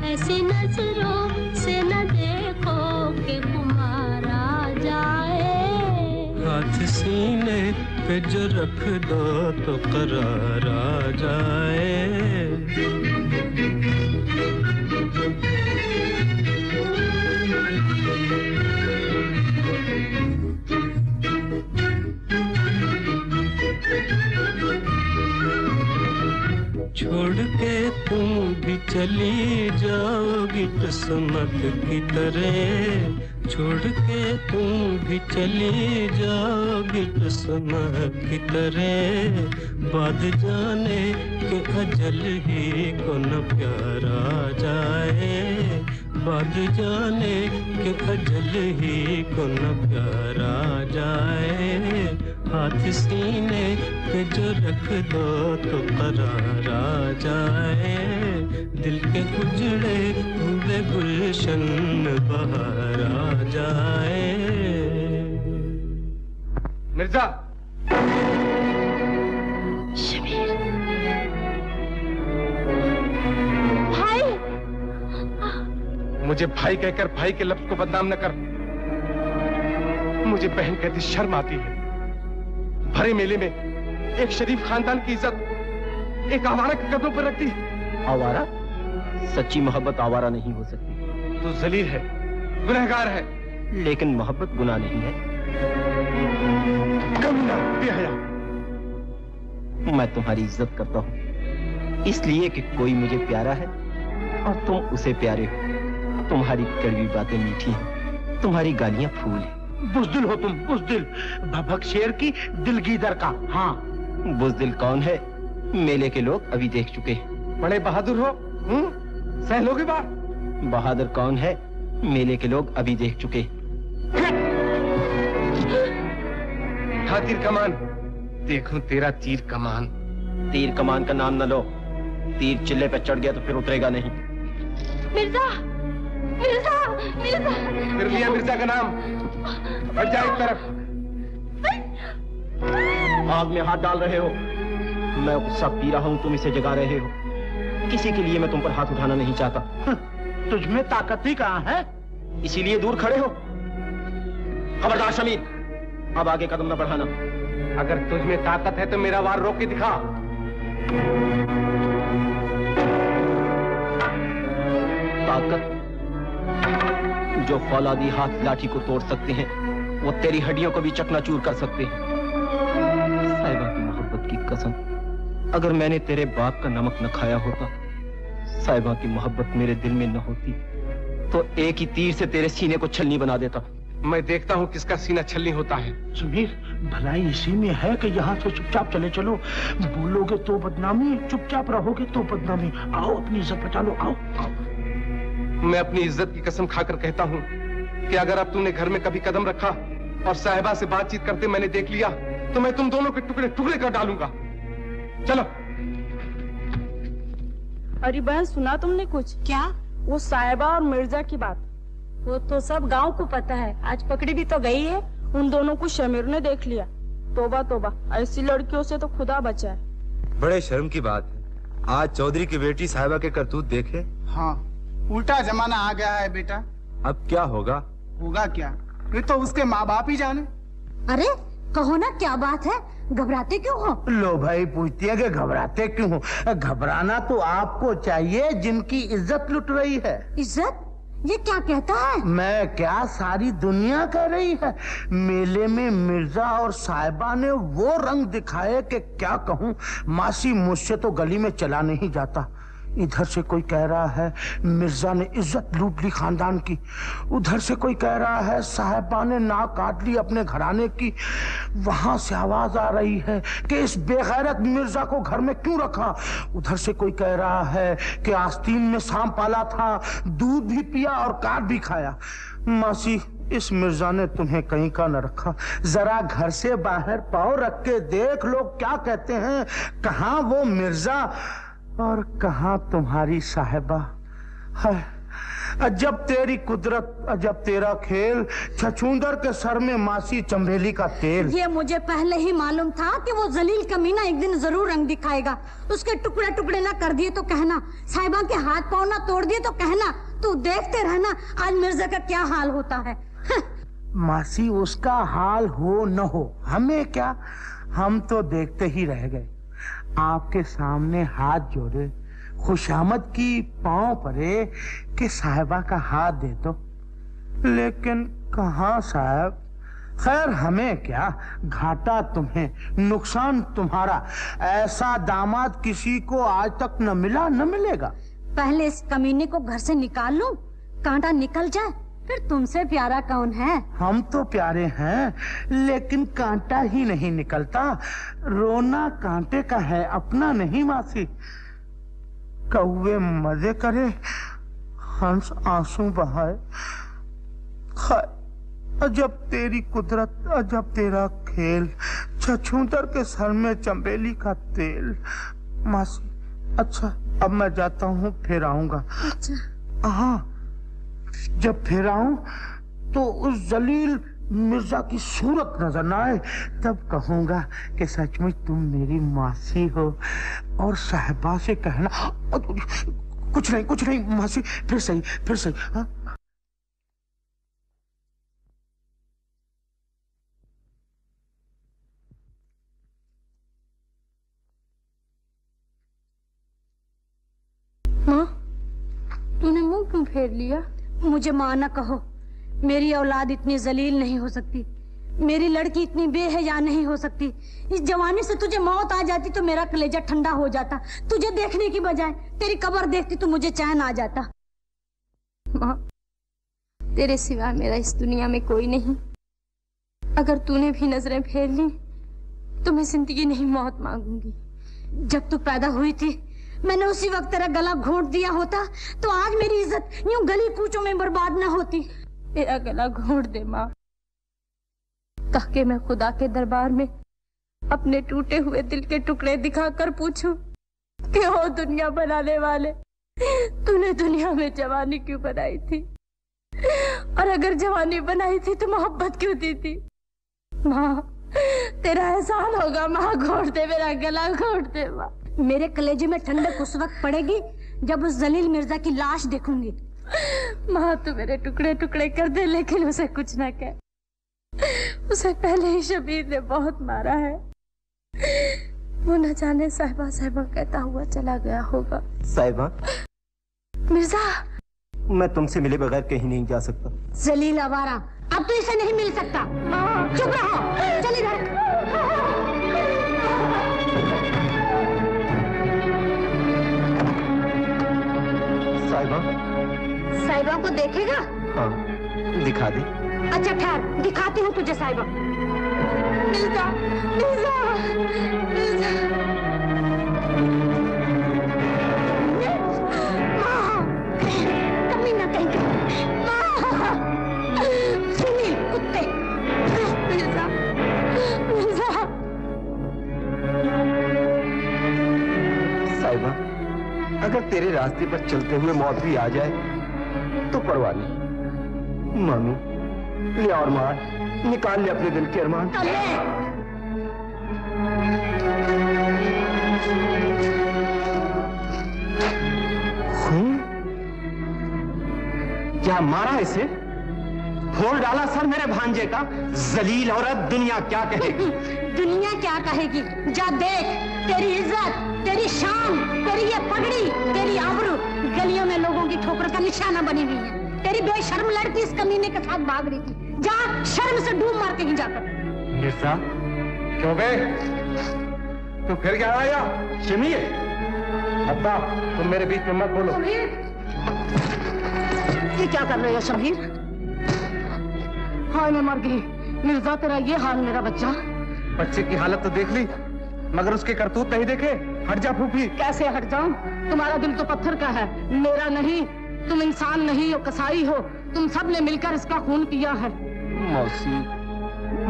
ऐसी नजरों से न देखो कि खुमार आ जाए। हाथ सीने पे जो रख दो तो करार आ जाए। छोड़ के तुम भी चली जाओगी किस्मत की तरह। छोड़ के तुम भी चली जाओगी किस्मत की तरह। बाद जाने के अजल ही को न प्यार आ जाए। बाद जाने के अजल ही को न प्यार आ जाए। हाथ सीने पे जो रख दो तो करार आ जाए। दिल के उजड़े हुए गुलशन बहार आ जाए। मिर्जा, शमीर भाई। मुझे भाई कहकर भाई के लफ्ज को बदनाम न कर। मुझे बहन कहती शर्म आती है। भरे मेले में एक शरीफ खानदान की इज्जत एक आवारा के कदमों पर रखती है। आवारा? सच्ची मोहब्बत आवारा नहीं हो सकती। तू जलील है, गुनहगार है। लेकिन मोहब्बत गुनाह नहीं है। कमीना, बेहया। मैं तुम्हारी इज्जत करता हूँ इसलिए कि कोई मुझे प्यारा है और तुम उसे प्यारे हो। तुम्हारी कड़वी बातें मीठी हैं, तुम्हारी गालियां फूल हैं। बुज़दिल हो तुम, बुज़दिल। भभक शेर की दिलगीदर का। हाँ। बुज़दिल कौन है? मेले के लोग अभी देख चुके हैं। बड़े बहादुर हो, सह लोगे बात। बहादुर कौन है? मेले के लोग अभी देख चुके हैं। तीर कमान, देखूं तेरा तीर कमान। तीर कमान का नाम न लो। तीर चिल्ले पे चढ़ गया तो फिर उतरेगा नहीं। मिर्जा, मिर्जा, मिर्जा। फिर लिया मिर्जा का नाम। हट जा एक तरफ। आग में हाथ डाल रहे हो। मैं गुस्सा पी रहा हूँ, तुम इसे जगा रहे हो। किसी के लिए मैं तुम पर हाथ उठाना नहीं चाहता। तुझमें ताकत ही कहाँ है? इसीलिए दूर खड़े हो। खबरदार शमीर, अब आगे कदम न बढ़ाना। अगर तुझमें ताकत है तो मेरा वार रोक के दिखा। ताकत? जो फौलादी हाथ लाठी को तोड़ सकते हैं वो तेरी हड्डियों को भी चकनाचूर कर सकते हैं। साहिबा की मोहब्बत की कसम, अगर मैंने तेरे बाप का नमक न खाया होता, साहिबा की मोहब्बत मेरे दिल में न होती, तो एक ही तीर से तेरे सीने को छलनी बना देता। मैं देखता हूँ किसका सीना छलनी होता है। समीर, भलाई इसी में है कि यहाँ से चुपचाप चले चलो। बोलोगे तो बदनामी, चुपचाप रहोगे तो बदनामी। आओ अपनी इज्जत बचा लो, आओ, आओ। मैं अपनी इज्जत की कसम खाकर कहता हूँ कि अगर अब तूने घर में कभी कदम रखा और साहिबा से बातचीत करते मैंने देख लिया तो मैं तुम दोनों के टुकड़े टुकड़े कर डालूंगा। चलो। अरे बहन, सुना तुमने कुछ? क्या? वो साहिबा और मिर्जा की बात। वो तो सब गांव को पता है। आज पकड़ी भी तो गई है। उन दोनों को शमीर ने देख लिया। तोबा तोबा, ऐसी लड़कियों से तो खुदा बचाए। बड़े शर्म की बात है, आज चौधरी की बेटी साहिबा के करतूत देखे। हाँ, उल्टा जमाना आ गया है बेटा। अब क्या होगा? होगा क्या, ये तो उसके माँ बाप ही जाने। अरे कहो ना, क्या बात है? घबराते क्यों हो? लो भाई, पूछती है कि घबराते क्यों हो? घबराना तो आपको चाहिए जिनकी इज्जत लुट रही है। इज्जत? ये क्या कहता है? मैं क्या, सारी दुनिया कह रही है। मेले में मिर्जा और साहिबा ने वो रंग दिखाए कि क्या कहूँ। मासी, मुझसे तो गली में चला नहीं जाता। इधर से कोई कह रहा है मिर्जा ने इज्जत लूट ली खानदान की, उधर से कोई कह रहा है साहिबा ने नाक काट ली अपने घराने की। वहां से आवाज आ रही है कि इस बेगैरत मिर्जा को घर में क्यों रखा। उधर से कोई कह रहा है कि आस्तीन में सांप पाला था, दूध भी पिया और काट भी खाया। मासी, इस मिर्जा ने तुम्हें कहीं का न रखा। जरा घर से बाहर पाँव रख के देख लोग क्या कहते हैं। कहाँ वो मिर्जा और कहाँ तुम्हारी साहिबा है। अजब तेरी कुदरत, अजब तेरा खेल। छछूंदर के सर में मासी चंबेली का तेल। ये मुझे पहले ही मालूम था कि वो जलील कमीना एक दिन जरूर रंग दिखाएगा। उसके टुकड़े टुकड़े ना कर दिए तो कहना, साहिबा के हाथ पाँव ना तोड़ दिए तो कहना। तू देखते रहना आज मिर्जा का क्या हाल होता है। मासी, उसका हाल हो न हो हमें क्या, हम तो देखते ही रह गए। आपके सामने हाथ जोड़े, खुशामद की पांव पड़े कि साहिबा का हाथ दे दो, लेकिन कहाँ साहब। खैर हमें क्या, घाटा तुम्हें, नुकसान तुम्हारा। ऐसा दामाद किसी को आज तक न मिला न मिलेगा। पहले इस कमीने को घर से निकाल लूं, कांटा निकल जाए, फिर तुमसे प्यारा कौन है। हम तो प्यारे हैं, लेकिन कांटा ही नहीं निकलता। रोना कांटे का है, अपना नहीं मासी। कौवे मजे करे, हंस आंसू बहाए। अजब तेरी कुदरत, अजब तेरा खेल। छछूंदर के सर में चंबेली का तेल। मासी, अच्छा अब मैं जाता हूँ, फिर आऊंगा। अच्छा। हाँ, जब फिर आऊं तो उस जलील मिर्जा की सूरत नजर ना आए, तब कहूंगा कि सचमुच तुम मेरी मासी हो। और साहिबा से कहना कुछ नहीं मासी, फिर सही हाँ? माँ, तूने मुंह क्यों फेर लिया? मुझे माँ न कहो। मेरी औलाद इतनी जलील नहीं हो सकती, मेरी लड़की इतनी बेहया नहीं हो सकती। इस जवानी से तुझे मौत आ जाती तो मेरा कलेजा ठंडा हो जाता। तुझे देखने की बजाय तेरी कब्र देखती तो मुझे चैन आ जाता। माँ, तेरे सिवा मेरा इस दुनिया में कोई नहीं। अगर तूने भी नजरें फेर ली तो मैं जिंदगी नहीं मौत मांगूंगी। जब तू पैदा हुई थी मैंने उसी वक्त तेरा गला घोंट दिया होता तो आज मेरी इज्जत यूं गली कूचों में बर्बाद न होती। मेरा गला घोंट दे माँ, ताकि मैं खुदा के दरबार में अपने टूटे हुए दिल के टुकड़े दिखाकर पूछूं कि ओ दुनिया बनाने वाले, तूने दुनिया में जवानी क्यों बनाई थी? और अगर जवानी बनाई थी तो मोहब्बत क्यों दी थी? माँ, तेरा एहसान होगा। माँ, घोट दे, मेरा गला घोट दे माँ। मेरे कलेजे में ठंडक उस वक्त पड़ेगी जब उस जलील मिर्जा की लाश देखूंगी। माँ, तू मेरे टुकड़े टुकड़े कर दे, लेकिन उसे कुछ न कह। उसे पहले ही शबीर ने बहुत मारा है। वो न जाने साहिबा साहिबा कहता हुआ चला गया होगा। साहिबा, मिर्जा, मैं तुमसे मिले बगैर कहीं नहीं जा सकता। जलील आवारा, अब तो इसे नहीं मिल सकता। चुप रहो, चल इधर। साहिबा को देखेगा? हाँ, दिखा दे। अच्छा ठहर, दिखाती हूँ तुझे साहिबा। मिर्जा, मिर्जा, मिर्जा। कमी ना कहीं। सुनी कुत्ते। मिर्जा, मिर्जा। साहिबा, अगर तेरे रास्ते पर चलते हुए मौत भी आ जाए तो परवाह नहीं। मामी, ले और मार, निकाल ले अपने दिल के अरमान। क्या मारा इसे? फोड़ डाला सर मेरे भांजे का। जलील औरत, दुनिया क्या कहेगी? दुनिया क्या कहेगी? जा देख, तेरी इज्जत, तेरी शान, तेरी ये पगड़ी, तेरी आबरू गलियों में लोगों की ठोकर का निशाना बनी हुई है। तेरी बेशर्म लड़की इस कमीने के साथ भाग रही थी। जा, शर्म से डूब मार के ही जाकर। मिर्जा, क्यों गए? तू फिर क्या आया? शमीर, अब्बा, तुम मेरे बीच में मत बोलो। शमीर, ये क्या कर रहे हो शमीर? हाय, मैं मर गई। मिर्जा, तेरा ये हाल मेरा बच्चा। बच्चे की हालत तो देख ली, मगर उसके करतूत नहीं देखे। हट जा फूफी। कैसे हट जाऊं? तुम्हारा दिल तो पत्थर का है, मेरा नहीं। तुम इंसान नहीं हो, कसाई हो। तुम सब ने मिलकर इसका खून किया है। मौसी,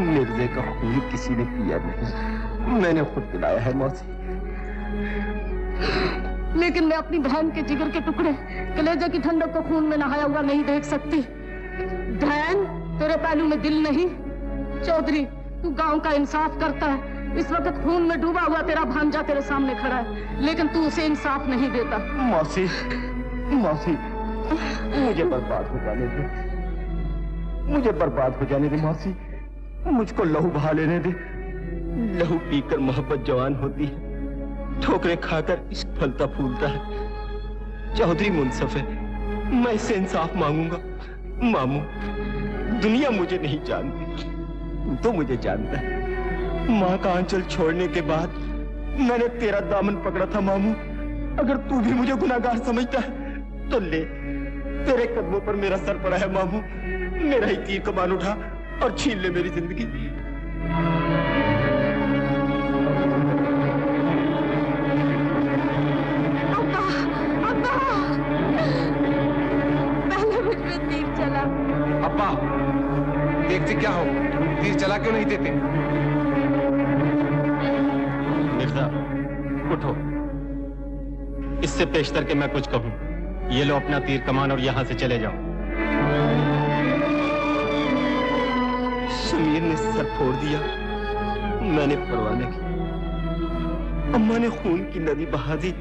मिर्जे का खून किसी ने पिया नहीं, मैंने खुद पिलाया है मौसी। लेकिन मैं अपनी बहन के जिगर के टुकड़े, कलेजे की ठंडक को खून में नहाया हुआ नहीं देख सकती। बहन, तेरे पहलू में दिल नहीं। चौधरी, तू गांव का इंसाफ करता है। इस वक्त खून में डूबा हुआ तेरा भांजा तेरे सामने खड़ा है, लेकिन तू उसे इंसाफ नहीं देता। मौसी, मौसी, मुझे बर्बाद हो जाने दे, मुझे बर्बाद हो जाने दे मौसी। मुझको लहू बहा लेने दे। लहू पीकर मोहब्बत जवान होती है, ठोकरें खाकर इश्क फलता फूलता है। चौधरी मुंसफ है, मैं इससे इंसाफ मांगूंगा। मामू, दुनिया मुझे नहीं जानती, तू तो मुझे जानता है। माँ का आंचल छोड़ने के बाद मैंने तेरा दामन पकड़ा था मामू। अगर तू भी मुझे गुनाहगार समझता है तो ले, तेरे कदमों पर मेरा सर पड़ा है मामू। मेरा ही तीर कमान उठा और छीन ले मेरी जिंदगी। अब्बा, अब्बा, पहले मुझ पे तीर चला। अब्बा, देखते क्या हो, तीर चला क्यों नहीं देते? मिर्जा, उठो। इससे पेशतर के मैं कुछ कहूं। ये लो अपना तीर कमान और यहां से चले जाओ। समीर ने सर फोड़ दिया, मैंने परवाह न की। अम्मा ने खून की नदी बहा दी,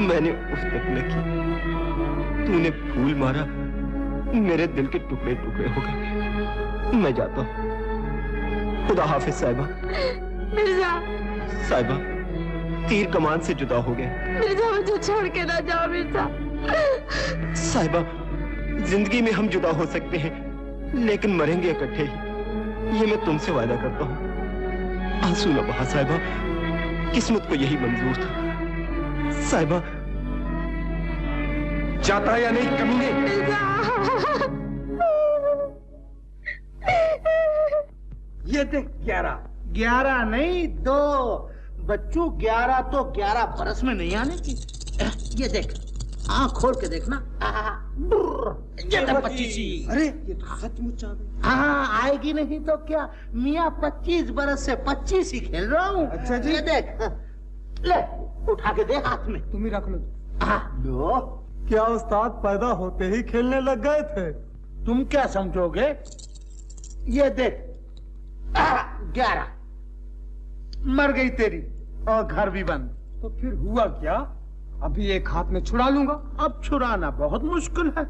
मैंने उफ तक न की। तूने फूल मारा, मेरे दिल के टुकड़े टुकड़े हो गए। मैं जाता हूँ। खुदा हाफिज साहिबा। मिर्जा, साहिबा, तीर कमान से जुदा हो गए। मिर्जा मुझे छोड़ के ना जाओ मिर्जा। साहिबा, जिंदगी में हम जुदा हो सकते हैं, लेकिन मरेंगे इकट्ठे ही, ये मैं तुमसे वादा करता हूँ। आंसू न बहा साहिबा, किस्मत को यही मंजूर था। साहिबा, जाता है या नहीं कमीने? ये देख 11 नहीं 2 बच्चों, 11 तो 11 बरस में नहीं आने की। ये देख, आँख खोल के देखना। ये तो 25। अरे ये तो सचमुच आ गई। हाँ, आएगी नहीं तो क्या, मियाँ 25 बरस से 25 ही खेल रहा हूँ। अच्छा जी। ये देख, ले उठा के दे हाथ में। तुम ही रख लो। लो, क्या उस्ताद पैदा होते ही खेलने लग गए थे? तुम क्या समझोगे? ये देख, 11 मर गई तेरी और घर भी बंद। तो फिर हुआ क्या? अभी एक हाथ में छुड़ा लूंगा। अब छुड़ाना बहुत मुश्किल है,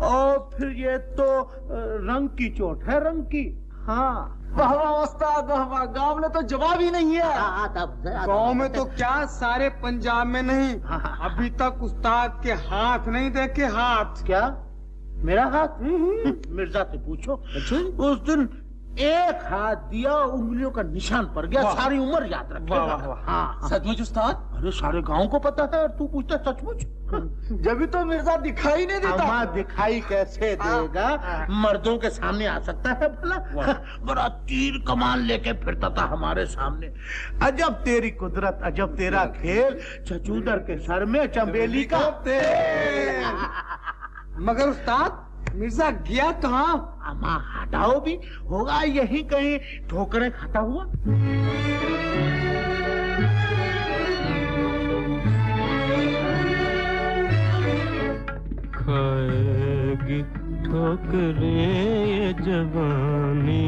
और फिर ये तो रंग की चोट है, रंग की। हाँ, वाह उस्ताद वाह, गांव में तो जवाब ही नहीं है। गांव में तो क्या, सारे पंजाब में नहीं। अभी तक उस्ताद के हाथ नहीं देखे। हाथ क्या? मेरा हाथ? मिर्जा से पूछो। उस दिन एक हाथ दिया, उंगलियों का निशान पड़ गया, सारी उम्र याद रखेगा। हाँ, सचमुच उस्ताद? अरे सारे गांव को पता है, और तू पूछता सचमुच? जब भी तो मिर्जा दिखाई नहीं देता। अम्मा दिखाई कैसे देगा? मर्दों के सामने आ सकता है भला? बड़ा तीर कमान लेके फिरता था हमारे सामने। अजब तेरी कुदरत, अजब तेरा खेल। चचूदर के सर में चंबेली का तेल। मगर उस्ताद, मिर्जा गया कहाँ? अम्मा हटाओ भी, होगा यही कहीं ठोकरें खाता हुआ। खाएगी ठोकरें ये जवानी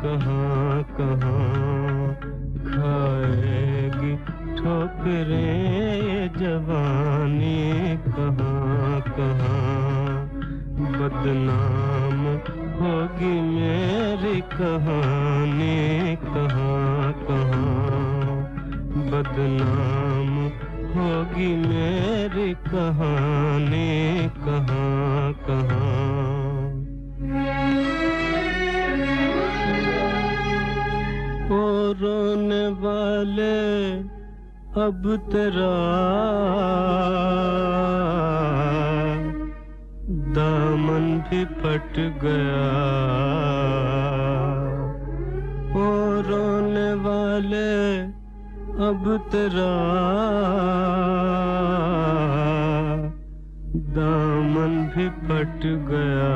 कहाँ कहाँ, खाएगी ठोकरें ये जवानी कहाँ कहाँ। बदनाम होगी मेरी कहानी कहाँ कहाँ, बदनाम होगी मेरी कहानी कहाँ कहाँ। ओ रोने वाले अब तेरा दामन भी फट गया। ओ रोने वाले अब तेरा दामन भी फट गया।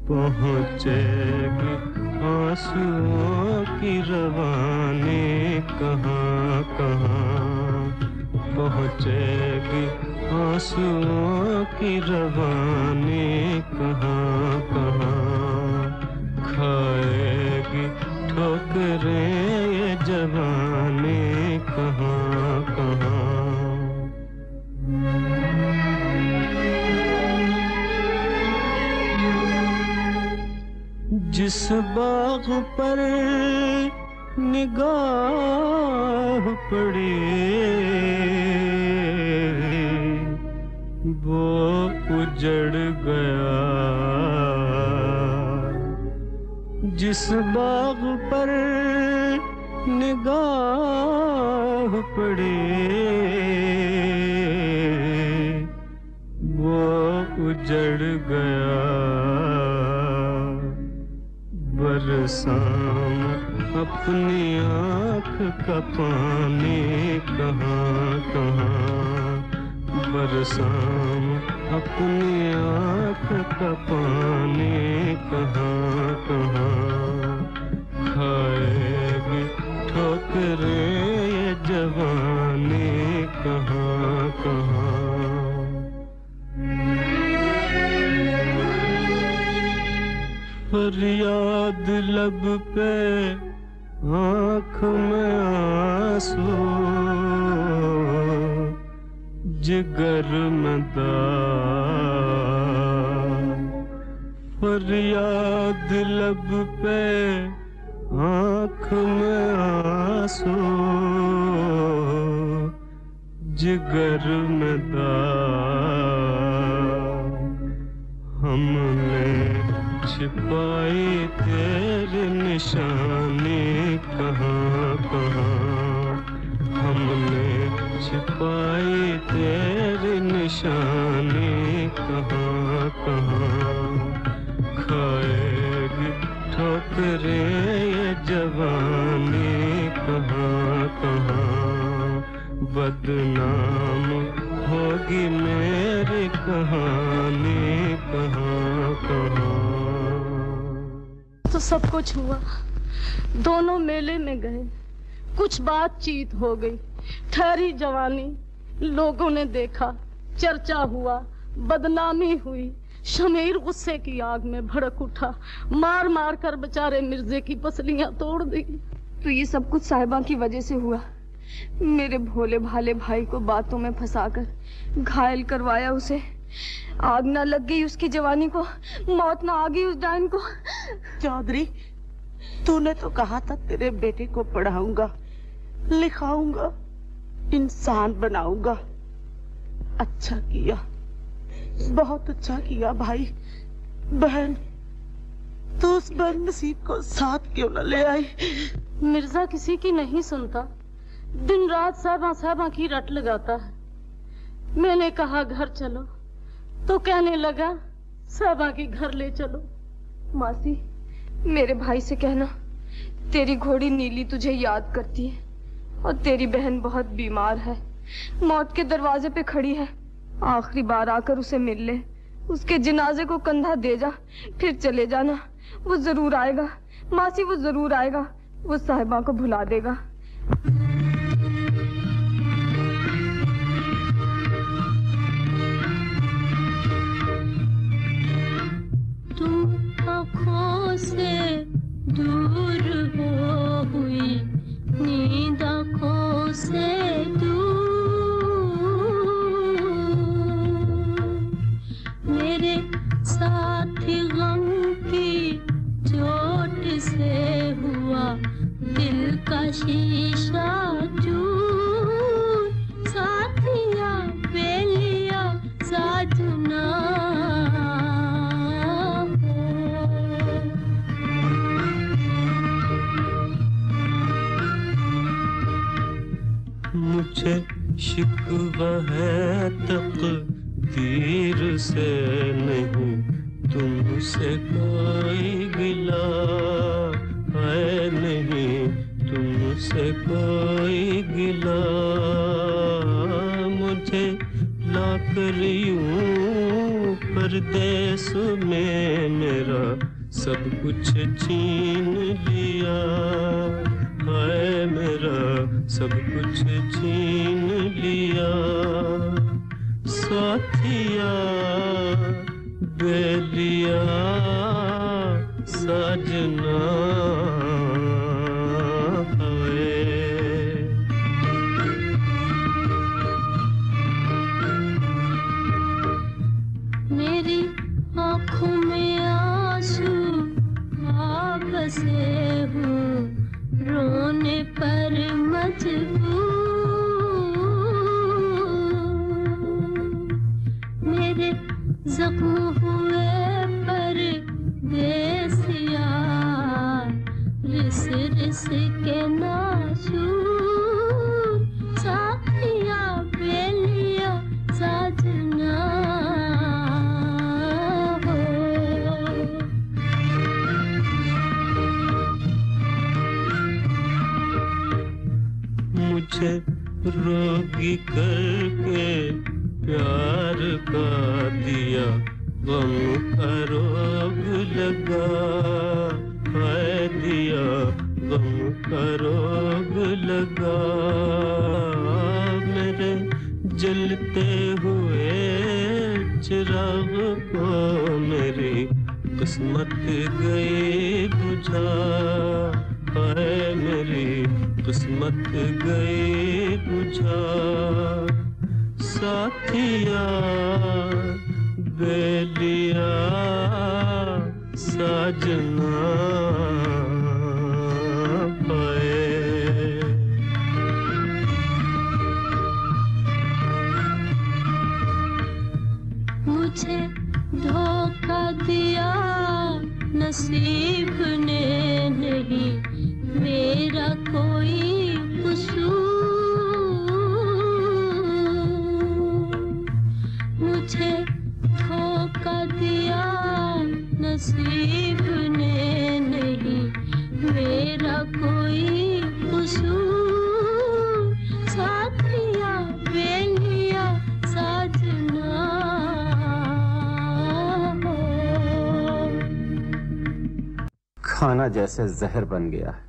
पहुँचेगी आंसुओं की रवानी कहाँ कहाँ, पहुँचेगी आंसुओं की रवानी कहाँ कहाँ। खाएगी ठोकरें ये जवानी कहाँ कहाँ। जिस बाग पर निगाह पड़ी वो उजड़ गया। जिस बाग पर निगाह पड़ी वो उजड़ गया। बरसाम अपनी आँख का पानी कहाँ कहाँ, बरसाम अपनी आँख का पानी कहाँ कहाँ। खाएगी ठोकरें ये जवानी कहाँ कहाँ। आँख में आंसू, जिगर में दाग, फरियाद लब पे, आँख में आंसू, जिगर में दाग। हमने छिपाई तेरी निशानी कहाँ कहाँ, हमने छिपाई तेरी निशानी कहाँ कहाँ। खाएगी ठोकरें ये जवानी कहाँ कहाँ, बदनाम होगी मेरी कहानी कहाँ कहाँ। तो सब कुछ हुआ, दोनों मेले में गए, कुछ बातचीत हो गई, ठहरी जवानी, लोगों ने देखा, चर्चा हुआ, बदनामी हुई। शमीर गुस्से की आग में भड़क उठा, मार मार कर बेचारे मिर्जे की पसलियां तोड़ दी। तो ये सब कुछ साहिबा की वजह से हुआ। मेरे भोले भाले भाई को बातों में फंसाकर घायल करवाया उसे। आग ना लग गई उसकी जवानी को, मौत ना आ गई उस डायन को। चौधरी, तूने तो कहा था तेरे बेटे को पढ़ाऊंगा, लिखाऊंगा, इंसान बनाऊंगा। अच्छा किया, बहुत अच्छा किया भाई। बहन, तो उस बदनसीब को साथ क्यों न ले आई? मिर्जा किसी की नहीं सुनता, दिन रात साहबा की रट लगाता है। मैंने कहा घर चलो तो कहने लगा साहबा के घर ले चलो। मासी, मेरे भाई से कहना तेरी घोड़ी नीली तुझे याद करती है और तेरी बहन बहुत बीमार है, मौत के दरवाजे पे खड़ी है। आखिरी बार आकर उसे मिल ले, उसके जनाजे को कंधा दे जा, फिर चले जाना। वो जरूर आएगा मासी, वो जरूर आएगा, वो साहिबा को भुला देगा। तुम आँखों से दूर हो हुई, नींद आँखों से मेरे साथी गम की चोट से हुआ दिल का शीशा चूर। साथिया बेलिया साजना मुझे शिकवा है तकदीर से नहीं, तुमसे कोई गिला है नहीं, तुमसे कोई गिला। मुझे लाकर यूं परदेस में मेरा सब कुछ छीन लिया है, मेरा सब कुछ छीन लिया। साथिया बेलिया साजना मेरी आँखों में आंसू आ बसे हूँ, रोने पर मजबूर। मेरे जख्म हुए पर देसिया, रिस रिस के नासूर। साथिया बेलिया साजना हो। मुझे रोगी करके प्यार का दिया, गम का रोग लगा है दिया, गम का रोग लगा। मेरे जलते हुए चिराग को मेरी किस्मत गई बुझा है, मेरी किस्मत गए बुझा, साथिया बेलिया साजना पाए। मुझे धोखा दिया नसीब ने नहीं, मेरा कोई कसूर। मुझे धोखा दिया नसीब ने नहीं, मेरा कोई कसूर। साथिया बेलिया साजना। खाना जैसे जहर बन गया है,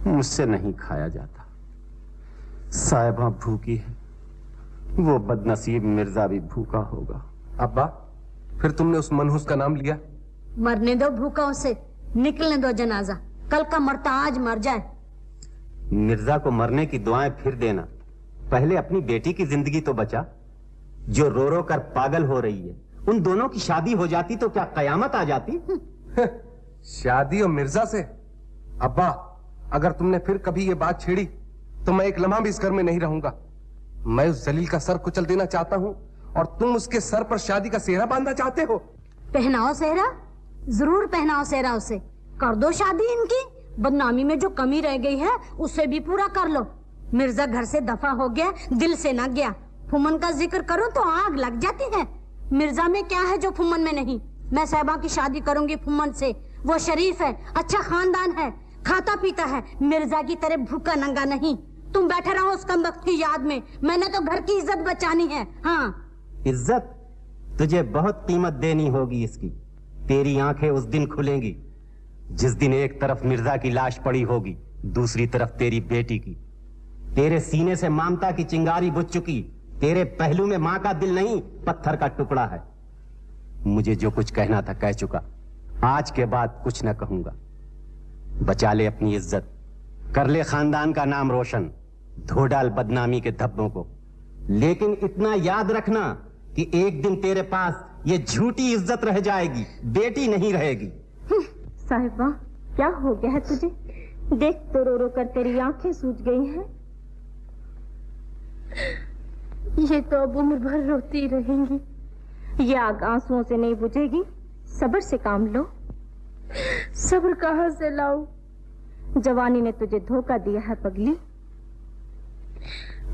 मुझसे नहीं खाया जाता। साहिबा भूखी है, वो बदनसीब मिर्जा भी भूखा होगा। अब्बा, फिर तुमने उस मनहूस का नाम लिया? मरने दो भूखा उसे, निकलने दो जनाजा। कल का मरता आज मर जाए। मिर्जा को मरने की दुआएं फिर देना, पहले अपनी बेटी की जिंदगी तो बचा, जो रो रो कर पागल हो रही है। उन दोनों की शादी हो जाती तो क्या कयामत आ जाती? शादी और मिर्जा से? अब्बा, अगर तुमने फिर कभी ये बात छेड़ी तो मैं एक लम्हा भी इस घर में नहीं रहूंगा। मैं उस जलील का सर कुचल देना चाहता हूँ और तुम उसके सर पर शादी का सेहरा बांधना चाहते हो। पहनाओ सेहरा, जरूर पहनाओ सेहरा उसे। कर दो शादी इनकी। बदनामी में जो कमी रह गई है उसे भी पूरा कर लो। मिर्जा घर से दफा हो गया, दिल से न गया। फुमन का जिक्र करो तो आग लग जाती है। मिर्जा में क्या है जो फुमन में नहीं? मैं साहिबा की शादी करूंगी फुमन से। वो शरीफ है, अच्छा खानदान है, खाता पीता है, मिर्जा की तरह भूखा नंगा नहीं। तुम बैठे रहो उस कमबख्त की याद में। मैंने तो घर की इज्जत बचानी है। हाँ, इज्जत तुझे बहुत कीमत देनी होगी इसकी। तेरी आंखें उस दिन खुलेंगी जिस दिन एक तरफ मिर्जा की लाश पड़ी होगी, दूसरी तरफ तेरी बेटी की। तेरे सीने से ममता की चिंगारी बुझ चुकी। तेरे पहलू में मां का दिल नहीं, पत्थर का टुकड़ा है। मुझे जो कुछ कहना था कह चुका, आज के बाद कुछ न कहूंगा। बचा ले अपनी इज्जत, कर ले खानदान का नाम रोशन, धो डाल बदनामी के धब्बों को। लेकिन इतना याद रखना कि एक दिन तेरे पास ये झूठी इज्जत रह जाएगी, बेटी नहीं रहेगी। साहिबा, क्या हो गया है तुझे? देख तो रो रो कर तेरी आंखें सूज गई हैं। ये तो अब उम्र भर रोती रहेंगी। ये आग आंसुओं से नहीं बुझेगी। सब्र से काम लो। सब्र कहाँ से लाऊं? जवानी ने तुझे धोखा दिया है पगली।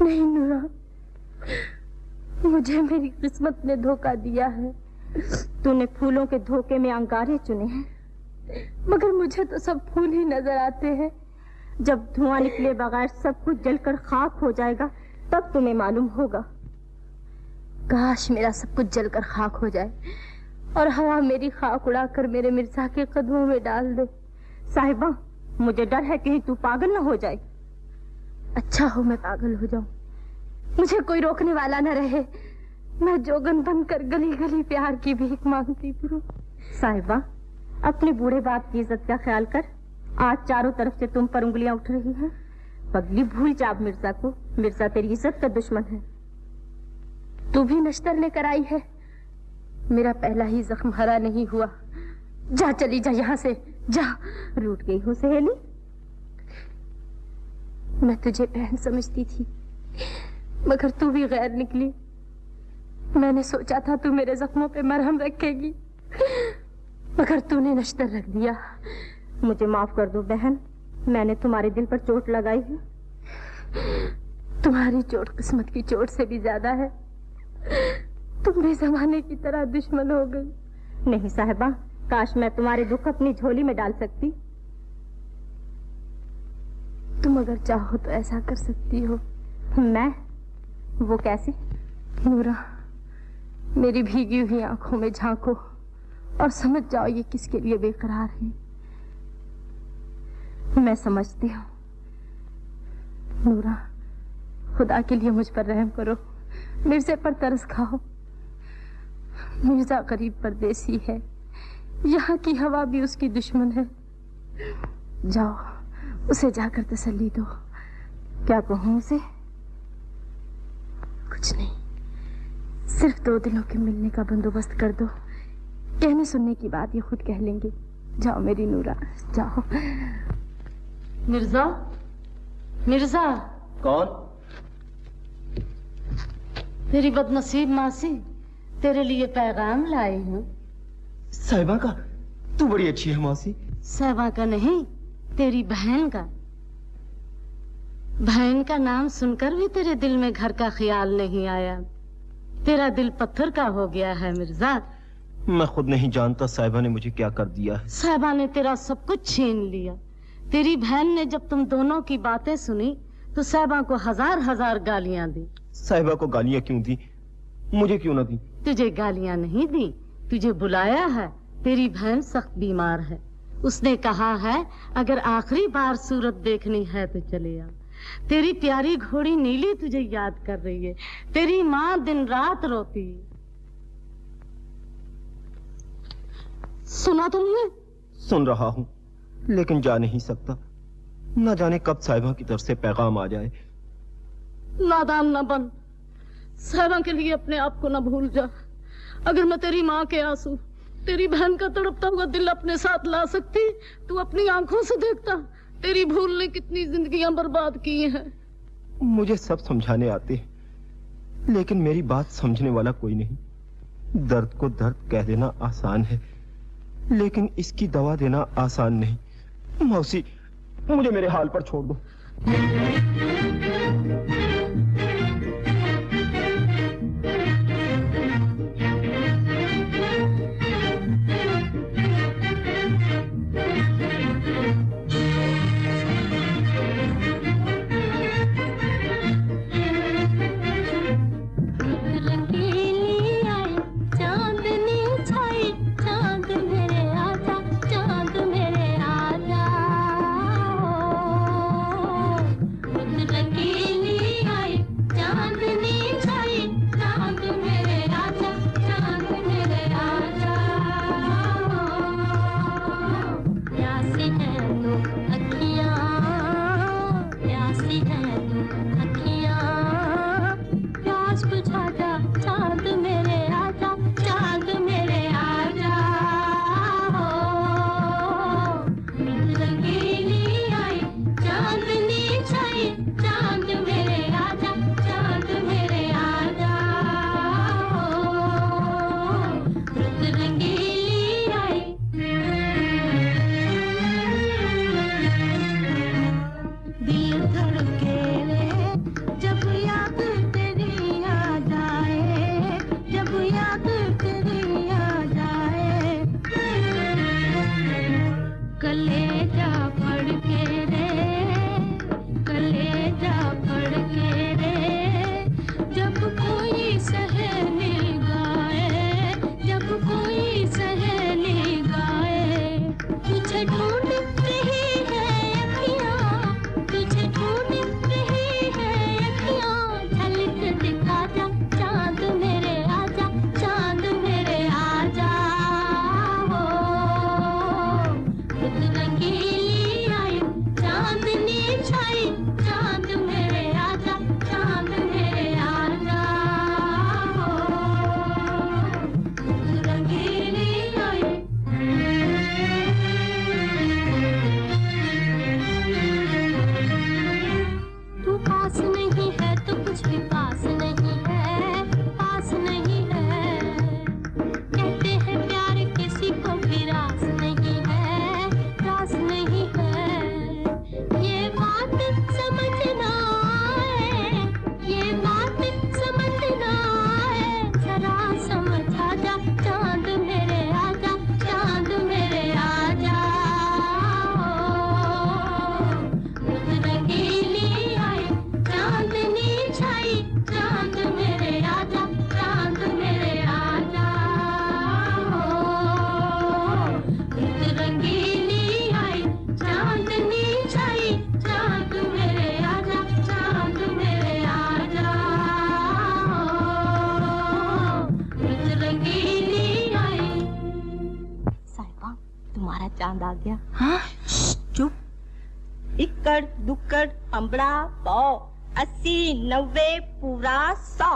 नहीं नूरा, मुझे मेरी किस्मत ने धोखा दिया है। तूने फूलों के धोखे में अंगारे चुने हैं, मगर मुझे तो सब फूल ही नजर आते हैं। जब धुआं निकले बगैर सब कुछ जलकर खाक हो जाएगा तब तुम्हें मालूम होगा। काश मेरा सब कुछ जलकर खाक हो जाए और हवा मेरी खाक उड़ाकर मेरे मिर्जा के कदमों में डाल दे। साहिबा, मुझे डर है कहीं तू पागल न हो जाए। अच्छा हो मैं पागल हो जाऊं, मुझे कोई रोकने वाला न रहे। मैं जोगन बनकर गली गली प्यार की भीख मांगती फिरूं। साहिबा, अपने बूढ़े बाप की इज्जत का ख्याल कर। आज चारों तरफ से तुम पर उंगलियां उठ रही हैं। पगली, भूल जा मिर्जा को। मिर्जा तेरी इज्जत का दुश्मन है। तू भी नश्तर लेकर आई है। मेरा पहला ही जख्म हरा नहीं हुआ। जा, चली जा यहाँ से, जा। रूठ गई हो सहेली। मैं तुझे बहन समझती थी, मगर तू भी गैर निकली। मैंने सोचा था तू मेरे जख्मों पे मरहम रखेगी, मगर तूने नश्तर रख दिया। मुझे माफ कर दो बहन, मैंने तुम्हारे दिल पर चोट लगाई है। तुम्हारी चोट किस्मत की चोट से भी ज्यादा है। तुम भी जमाने की तरह दुश्मन हो गई। नहीं साहिबा, काश मैं तुम्हारे दुख अपनी झोली में डाल सकती। तुम अगर चाहो तो ऐसा कर सकती हो। मैं? वो कैसे? नूरा, मेरी भीगी हुई आंखों में झांको और समझ जाओ ये किसके लिए बेकरार है। मैं समझती हूँ। नूरा, खुदा के लिए मुझ पर रहम करो। मिर्जे पर तरस खाओ। मिर्जा गरीब परदेसी है, यहाँ की हवा भी उसकी दुश्मन है। जाओ, उसे जाकर तसल्ली दो। क्या कहूँ उसे? कुछ नहीं, सिर्फ 2 दिनों के मिलने का बंदोबस्त कर दो। कहने सुनने की बात ये खुद कह लेंगे। जाओ मेरी नूरा, जाओ। मिर्जा, मिर्जा। कौन? तेरी बदनसीब मासी तेरे लिए पैगाम लाई हूँ। साहिबा का? तू बड़ी अच्छी है मौसी। साहिबा का नहीं, तेरी बहन का। बहन का नाम सुनकर भी तेरे दिल में घर का ख्याल नहीं आया। तेरा दिल पत्थर का हो गया है मिर्जा। मैं खुद नहीं जानता साहिबा ने मुझे क्या कर दिया है। साहिबा ने तेरा सब कुछ छीन लिया। तेरी बहन ने जब तुम दोनों की बातें सुनी तो साहिबा को 1000 गालियां दी। साहिबा को गालियां क्यों दी? मुझे क्यों ना दी? तुझे गालियां नहीं दी, तुझे बुलाया है। तेरी बहन सख्त बीमार है। उसने कहा है अगर आखिरी बार सूरत देखनी है तो चले आ। तेरी प्यारी घोड़ी नीली तुझे याद कर रही है। तेरी माँ दिन रात रोती है। सुना तुमने? सुन रहा हूँ, लेकिन जा नहीं सकता। न जाने कब साहिबा की तरफ से पैगाम आ जाए। नादान न बन। साहिबा के लिए अपने आप को न भूल जा। अगर मैं तेरी माँ के आंसू, तेरी बहन का तड़पता हुआ दिल अपने साथ ला सकती, तू अपनी आंखों से देखता तेरी भूल ने कितनी जिंदगियां बर्बाद की हैं। मुझे सब समझाने आते हैं, लेकिन मेरी बात समझने वाला कोई नहीं। दर्द को दर्द कह देना आसान है, लेकिन इसकी दवा देना आसान नहीं। मौसी, मुझे मेरे हाल पर छोड़ दो। चांद आ गया। हाँ? चुप, एक इक्कड़ दुक्कड़ अम्बड़ा 100 80 90 पूरा 100।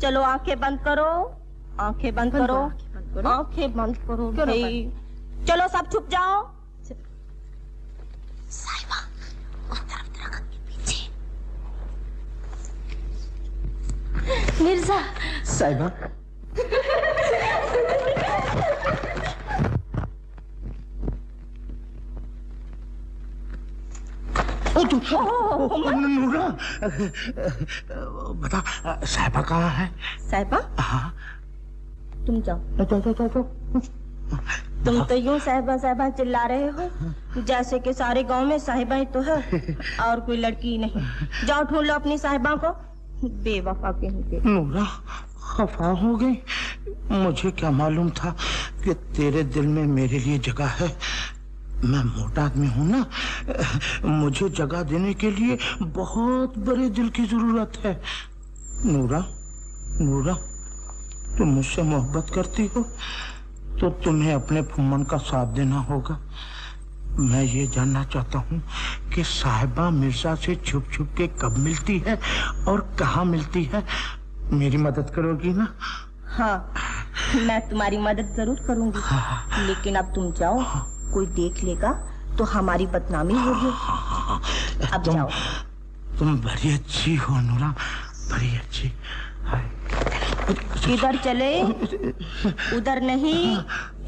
चलो आंखें बंद करो, आंखें बंद करो, आंखें बंद करो भाई। चलो सब छुप जाओ। साहिबा उस तरफ दरख्त के पीछे। मिर्जा। साहिबा नूरा बता साहिबा कहाँ है? साहिबा? हाँ। तुम जाओ। तुम तो यूं साहिबा साहिबा चिल्ला रहे हो जैसे कि सारे गांव में साहिबा ही तो है और कोई लड़की नहीं। जाओ ढूंढ लो अपनी साहिबा को, बेवफा कहीं के। नूरा खफा हो गई। मुझे क्या मालूम था कि तेरे दिल में मेरे लिए जगह है। मैं मोटा आदमी हूँ ना, मुझे जगह देने के लिए बहुत बड़े दिल की जरूरत है। नूरा, नूरा, तुम मुझसे मोहब्बत करती हो तो तुम्हें अपने फुम्मन का साथ देना होगा। मैं ये जानना चाहता हूँ कि साहिबा मिर्जा से छुप छुप के कब मिलती है और कहाँ मिलती है। मेरी मदद करोगी ना? हाँ, मैं तुम्हारी मदद जरूर करूंगी। हाँ। लेकिन अब तुम जाओ, कोई देख लेगा तो हमारी बदनामी होगी। अब जाओ। तुम बड़ी अच्छी हो नूरा, बड़ी अच्छी। इधर चले, उधर नहीं,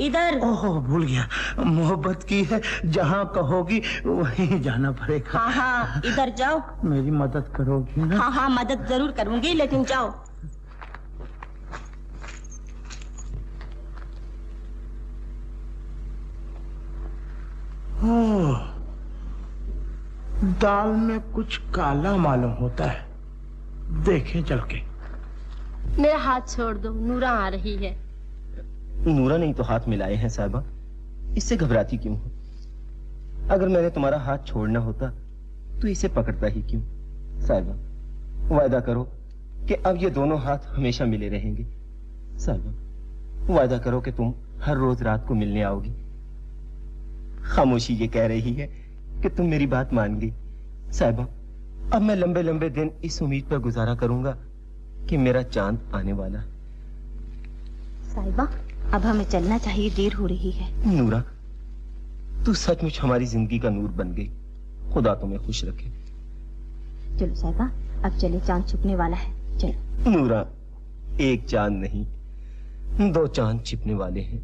इधर। ओह भूल गया, मोहब्बत की है, जहाँ कहोगी वहीं जाना पड़ेगा। हाँ हाँ, इधर जाओ। मेरी मदद करोगी ना? हाँ हाँ, मदद जरूर करूंगी, लेकिन जाओ। दाल में कुछ काला मालूम होता है, देखें चल के। मेरा हाथ छोड़ दो, नूरा आ रही है। नूरा नहीं तो हाथ मिलाए हैं साहिबा, इससे घबराती क्यों हो? अगर मैंने तुम्हारा हाथ छोड़ना होता तो इसे पकड़ता ही क्यों? साहिबा वायदा करो कि अब ये दोनों हाथ हमेशा मिले रहेंगे। साहिबा वायदा करो कि तुम हर रोज रात को मिलने आओगी। खामोशी ये कह रही है कि तुम मेरी बात मान गई। साहिबा अब मैं लंबे लंबे दिन इस उम्मीद पर गुजारा करूंगा कि मेरा चांद आने वाला। साहिबा अब हमें चलना चाहिए, देर हो रही है। नूरा तू सचमुच हमारी जिंदगी का नूर बन गई, खुदा तुम्हें खुश रखे। चलो साहिबा अब चले, चांद छुपने वाला है, चलो। नूरा एक चांद नहीं, 2 चांद छिपने वाले हैं,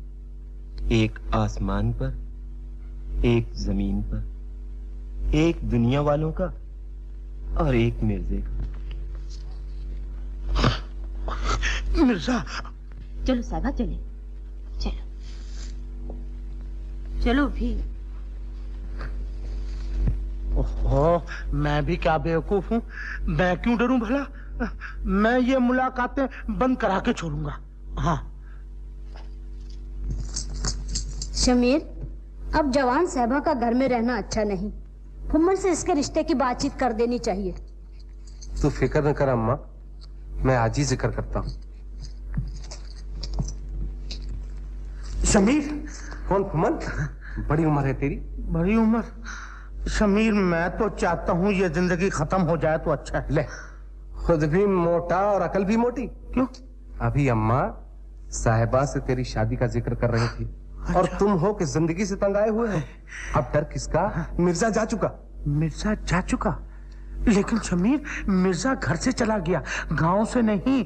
एक आसमान पर, एक जमीन पर, एक दुनिया वालों का और एक मिर्जे का। मिर्जा चलो साहिबा चले, चलो चलो भी। ओहो, मैं भी क्या बेवकूफ हूँ, मैं क्यों डरूं भला? मैं ये मुलाकातें बंद करा के छोड़ूंगा। हाँ शमीर, अब जवान साहिबा का घर में रहना अच्छा नहीं। फुम्मन से इसके रिश्ते की बातचीत कर देनी चाहिए। तू फिक्र न कर अम्मा, मैं आज ही जिक्र करता हूँ। शमीर। कौन फुम्मन? बड़ी उम्र है तेरी। बड़ी उम्र? शमीर मैं तो चाहता हूँ ये जिंदगी खत्म हो जाए तो अच्छा है। ले, खुद भी मोटा और अकल भी मोटी। क्यों? अभी अम्मा साहिबा से तेरी शादी का जिक्र कर रही थी। अच्छा। और तुम हो कि जिंदगी से तंग आए हुए हो। अब डर किसका? मिर्जा जा चुका। मिर्जा जा चुका? लेकिन शमीर मिर्जा घर से चला गया, गांव से नहीं,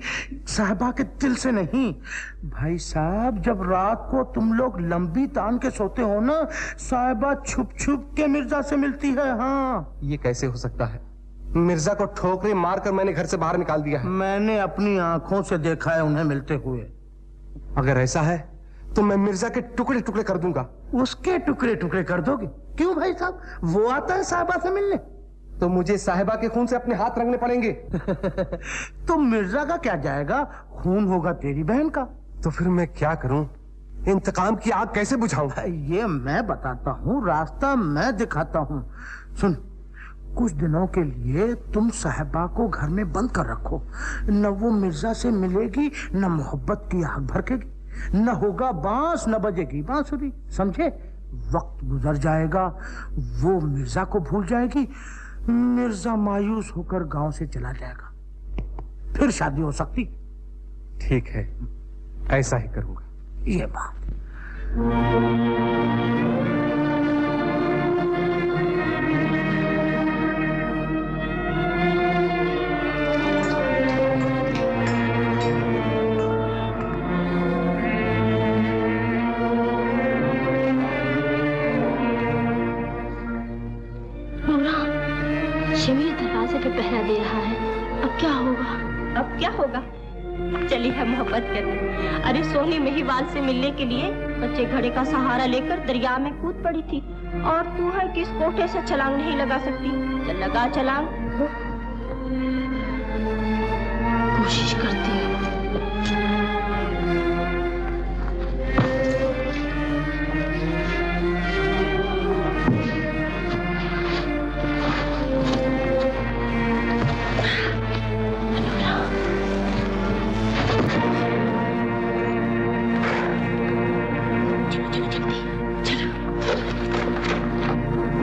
साहिबा के दिल से नहीं। भाई साहब जब रात को तुम लोग लंबी तान के सोते हो ना, साहिबा छुप छुप के मिर्जा से मिलती है। हाँ ये कैसे हो सकता है? मिर्जा को ठोकरे मारकर मैंने घर से बाहर निकाल दिया है। मैंने अपनी आंखों से देखा है उन्हें मिलते हुए। अगर ऐसा है तो मैं मिर्जा के टुकड़े टुकड़े कर दूंगा। उसके टुकड़े टुकड़े कर दोगे? क्यों भाई साहब, वो आता है साहिबा से मिलने। तो मुझे साहिबा के खून से अपने हाथ रंगने पड़ेंगे। तो मिर्जा का क्या जाएगा, खून होगा तेरी बहन का। तो फिर मैं क्या करूं? इंतकाम की आग कैसे बुझाऊं? ये मैं बताता हूँ, रास्ता मैं दिखाता हूँ। सुन, कुछ दिनों के लिए तुम साहिबा को घर में बंद कर रखो। न वो मिर्जा से मिलेगी, न मोहब्बत की आग भड़केगी, न होगा बांस, न बजेगी बांसुरी। समझे? वक्त गुजर जाएगा, वो मिर्जा को भूल जाएगी, मिर्जा मायूस होकर गांव से चला जाएगा, फिर शादी हो सकती। ठीक है, ऐसा ही करूंगा। ये बात शमीर दरवाजे पे पहरा दे रहा है। अब क्या होगा? अब क्या होगा? चली है मोहब्बत करने। अरे सोनी महिवाल से मिलने के लिए बच्चे घड़े का सहारा लेकर दरिया में कूद पड़ी थी, और तू है कि इस कोठे से छलांग नहीं लगा सकती। चल लगा छलांग। कोशिश करती हूँ।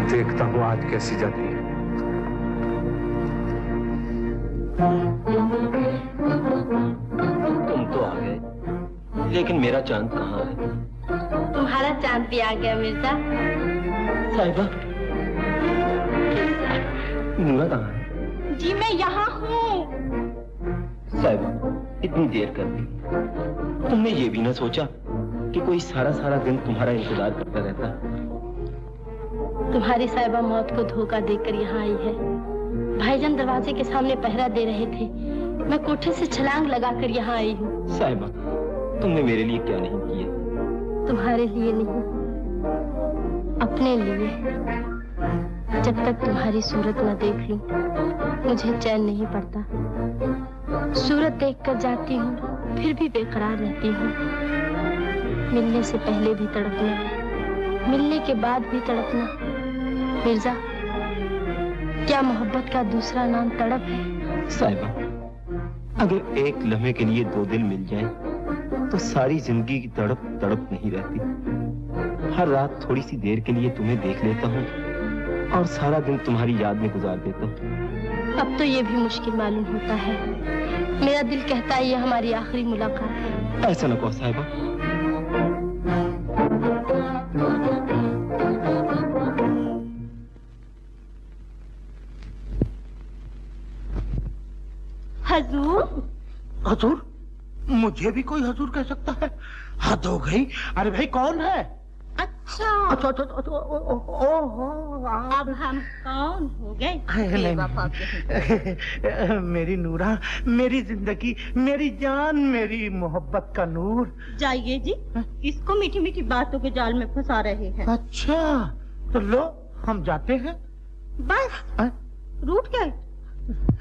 देखता हूँ आज कैसी जाती है। तुम तो आ गए, लेकिन मेरा चांद कहाँ है? तुम्हारा चांद भी आ गया मिर्जा। साहिबा, नूरा कहाँ है? जी मैं यहाँ हूँ। साहिबा, इतनी देर कर दी, तुमने ये भी ना सोचा कि कोई सारा सारा दिन तुम्हारा इंतजार करता रहता है? तुम्हारी साहिबा मौत को धोखा देकर यहाँ आई है। भाईजान दरवाजे के सामने पहरा दे रहे थे, मैं कोठे से छलांग लगाकर यहाँ आई हूँ। साहिबा, तुमने मेरे लिए क्या नहीं किया? तुम्हारे लिए नहीं, अपने लिए। जब तक तुम्हारी सूरत न देख लूं, मुझे चैन नहीं पड़ता। सूरत देखकर जाती हूँ, फिर भी बेकरार रहती हूँ। मिलने से पहले भी तड़पना, मिलने के बाद भी तड़पना। मिर्जा, क्या मोहब्बत का दूसरा नाम तड़प है? साहिबा, अगर एक लम्हे के लिए दो दिल मिल जाएं, तो सारी जिंदगी की तड़प तड़प नहीं रहती। हर रात थोड़ी सी देर के लिए तुम्हें देख लेता हूँ और सारा दिन तुम्हारी याद में गुजार देता हूँ। अब तो ये भी मुश्किल मालूम होता है। मेरा दिल कहता है ये हमारी आखिरी मुलाकात है। ऐसा न कहो साहिबा। हजूर? हजूर? मुझे भी कोई हजूर कह सकता है? हद हो गई। अरे भाई कौन है? अच्छा अच्छा अच्छा अच्छा, ओहो, अब हम कौन हो गए? मेरी नूरा, मेरी जिंदगी, मेरी जान, मेरी मोहब्बत का नूर। जाइए जी, किसको मीठी मीठी बातों के जाल में फंसा रहे हैं? अच्छा तो लो, हम जाते हैं। बस रूठ गए?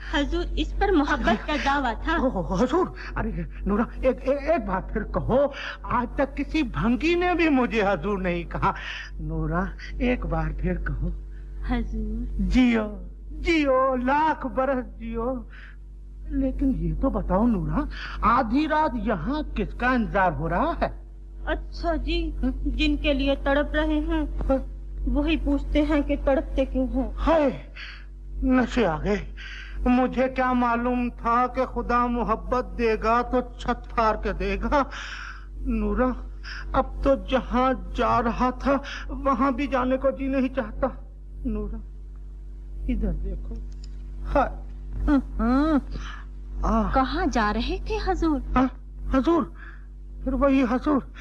हजूर, इस पर मोहब्बत का दावा था। हजूर, अरे नूरा, एक बात फिर कहो। आज तक किसी भंगी ने भी मुझे हजूर नहीं कहा। नूरा, एक बार फिर कहो। हजूर। जियो जियो, लाख बरस जियो। लेकिन ये तो बताओ नूरा, आधी रात यहाँ किसका इंतजार हो रहा है? अच्छा जी, जिनके लिए तड़प रहे हैं वही पूछते हैं कि तड़पते क्यों हैं। हाय, नशे आ गए। मुझे क्या मालूम था कि खुदा मोहब्बत देगा तो छत फाड़ के देगा। नूरा, अब तो जहाँ जा रहा था वहाँ भी जाने को जी नहीं चाहता। नूरा, इधर देखो। कहाँ जा रहे थे हजूर? हजूर, फिर वही हजूर।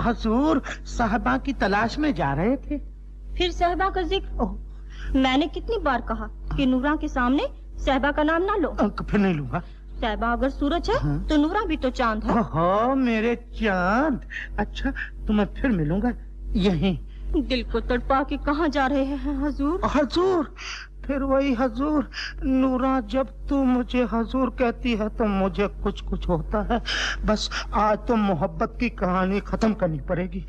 हजूर, साहबा की तलाश में जा रहे थे। फिर साहबा का जिक्र? मैंने कितनी बार कहा कि नूरा के सामने साहबा का नाम ना लो। फिर नहीं लूंगा। साहबा अगर सूरज है तो नूरा भी तो चांद है। हाँ, मेरे चांद। अच्छा, तो मैं फिर मिलूंगा यहीं। दिल को तड़पा के कहाँ जा रहे हैं हजूर? हजूर, फिर वही हजूर। नूरा, जब तू मुझे हजूर कहती है तो मुझे कुछ कुछ होता है। बस आज तो मोहब्बत की कहानी खत्म करनी पड़ेगी।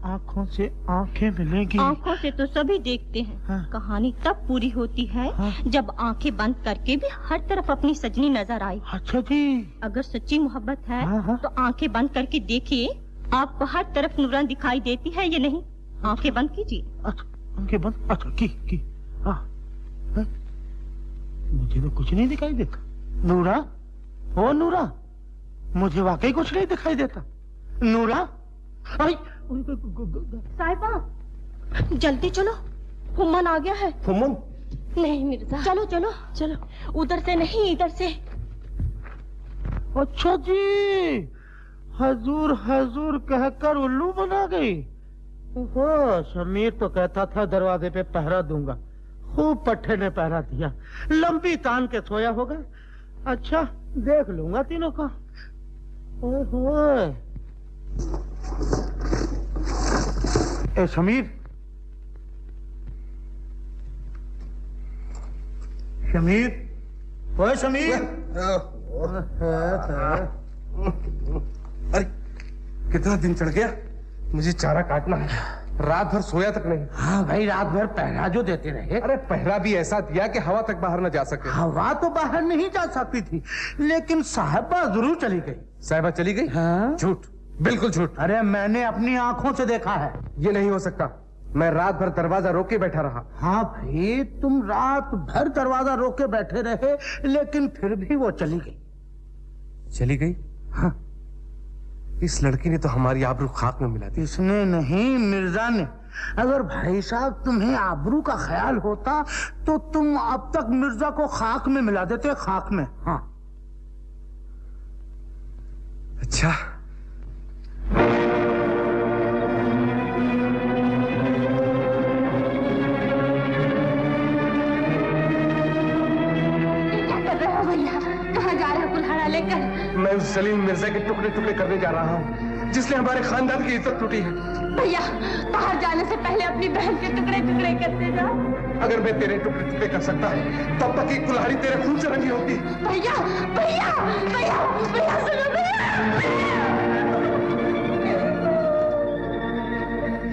आँखों से आँखें मिलेंगी। आँखों से तो सभी देखते हैं। हाँ। कहानी तब पूरी होती है जब आँखें बंद करके भी हर तरफ अपनी सजनी नजर आए। अच्छा जी। अगर सच्ची मोहब्बत है तो आँखें बंद करके देखिए, आपको हर तरफ नूरा दिखाई देती है या नहीं? आंखें बंद कीजिए। अच्छा, आंखें बंद। अच्छा, की। हाँ, मुझे तो कुछ नहीं दिखाई देता। नूरा, ओ नूरा, मुझे वाकई कुछ नहीं दिखाई देता। नूरा, साहिबा, जल्दी चलो, फुम्मन आ गया है। फुम्मन? नहीं मिर्जा, चलो चलो चलो, उधर से नहीं, इधर से। अच्छा जी, हजूर हजूर कहकर उल्लू बना गई। ओहो, शमीर तो कहता था दरवाजे पे पहरा दूंगा, खूब पट्टे ने पहरा दिया, लंबी तान के सोया होगा। अच्छा, देख लूंगा तीनों का। ओहो, ए शमीर, शमीर, ओए शमीर। अरे कितना दिन चढ़ गया, मुझे चारा काटना है, रात भर सोया तक नहीं। हाँ भाई, रात भर पहरा जो देते रहे। अरे पहरा भी ऐसा दिया कि हवा तक बाहर न जा सके। हवा तो बाहर नहीं जा सकती थी, लेकिन साहिबा जरूर चली गई। साहिबा चली गई? हाँ? झूठ, बिल्कुल झूठ। अरे मैंने अपनी आंखों से देखा है। ये नहीं हो सकता, मैं रात भर दरवाजा रोक के बैठा रहा। हाँ भाई, तुम रात भर दरवाजा रोक के बैठे रहे, लेकिन फिर भी वो चली गई। चली गई? हाँ। इस लड़की ने तो हमारी आबरू खाक में मिला दी। इसने नहीं, मिर्जा ने। अगर भाई साहब तुम्हें आबरू का ख्याल होता तो तुम अब तक मिर्जा को खाक में मिला देते, खाक में। हाँ। अच्छा, मैं उस सलीम मिर्जा के टुकड़े टुकड़े करने जा रहा हूँ, जिसने हमारे खानदान की इज्जत टूटी है। भैया, बाहर जाने से पहले अपनी बहन के टुकड़े टुकड़े करते जा। अगर मैं तेरे टुकड़े टुकड़े कर सकता तब तक की कुल्हाड़ी तेरे खून से रंगी होती। भैया भैया भैया भैया, सुनो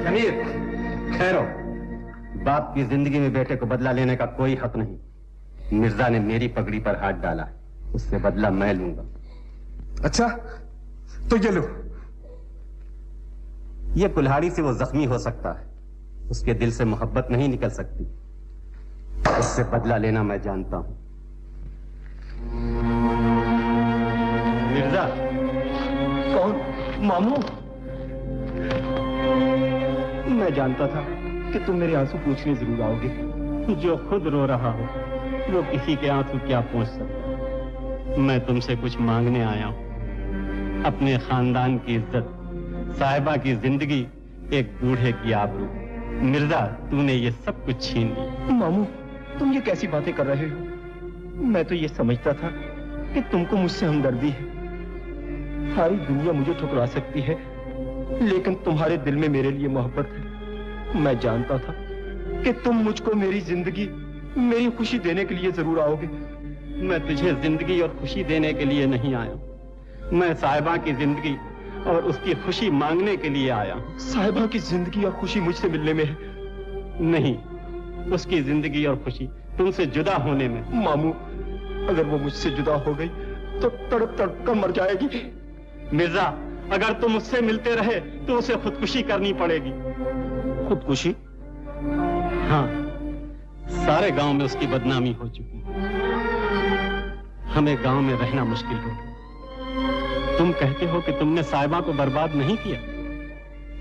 शमीर, खैरो, बाप की जिंदगी में बेटे को बदला लेने का कोई हक नहीं। मिर्जा ने मेरी पगड़ी पर हाथ डाला, उससे बदला मैं लूंगा। अच्छा, तो ये लो। ये कुल्हाड़ी से वो जख्मी हो सकता है, उसके दिल से मोहब्बत नहीं निकल सकती। उससे बदला लेना मैं जानता हूं। मिर्जा। कौन? मामू? मैं जानता था कि तुम मेरे आंसू पूछने जरूर आओगे। जो खुद रो रहा हो वो किसी के आंसू क्या पूछ सकता। मैं तुमसे कुछ मांगने आया हूं, अपने खानदान की इज्जत, साहिबा की जिंदगी, एक बूढ़े की आबरू। मिर्जा, तूने ये सब कुछ छीन लिया। मामू, तुम ये कैसी बातें कर रहे हो? मैं तो ये समझता था कि तुमको मुझसे हमदर्दी है। सारी दुनिया मुझे ठुकरा सकती है, लेकिन तुम्हारे दिल में मेरे लिए मोहब्बत है। मैं जानता था कि तुम मुझको मेरी जिंदगी, मेरी खुशी देने के लिए जरूर आओगे। मैं तुझे जिंदगी और खुशी देने के लिए नहीं आया, मैं साहिबा की जिंदगी और उसकी खुशी मांगने के लिए आया। साहिबा की जिंदगी और खुशी मुझसे मिलने में है? नहीं, उसकी जिंदगी और खुशी तुमसे जुदा होने में। मामू, अगर वो मुझसे जुदा हो गई तो तड़प तड़प कर मर जाएगी। मिर्जा, अगर तुम उससे मिलते रहे तो उसे खुदकुशी करनी पड़ेगी। खुदकुशी? हाँ, सारे गांव में उसकी बदनामी हो चुकी है। हमें गांव में रहना मुश्किल हो गया। तुम कहते हो कि तुमने साहिबा को बर्बाद नहीं किया।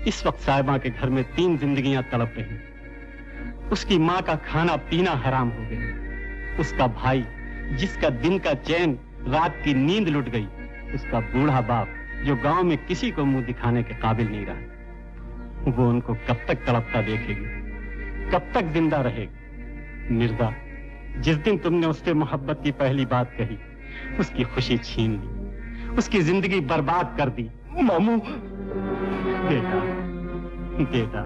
इस वक्त साहिबा के घर में 3 जिंदगियां तड़प रही। उसकी माँ का खाना पीना हराम हो गया। उसका भाई, जिसका दिन का चैन, रात की नींद लुट गई। उसका बूढ़ा बाप, जो गांव में किसी को मुंह दिखाने के काबिल नहीं रहा। वो उनको कब तक तड़पता देखेगी, कब तक जिंदा रहेगी? मिर्जा, जिस दिन तुमने उससे मोहब्बत की पहली बात कही, उसकी खुशी छीन ली, उसकी जिंदगी बर्बाद कर दी। मामू। बेटा, बेटा,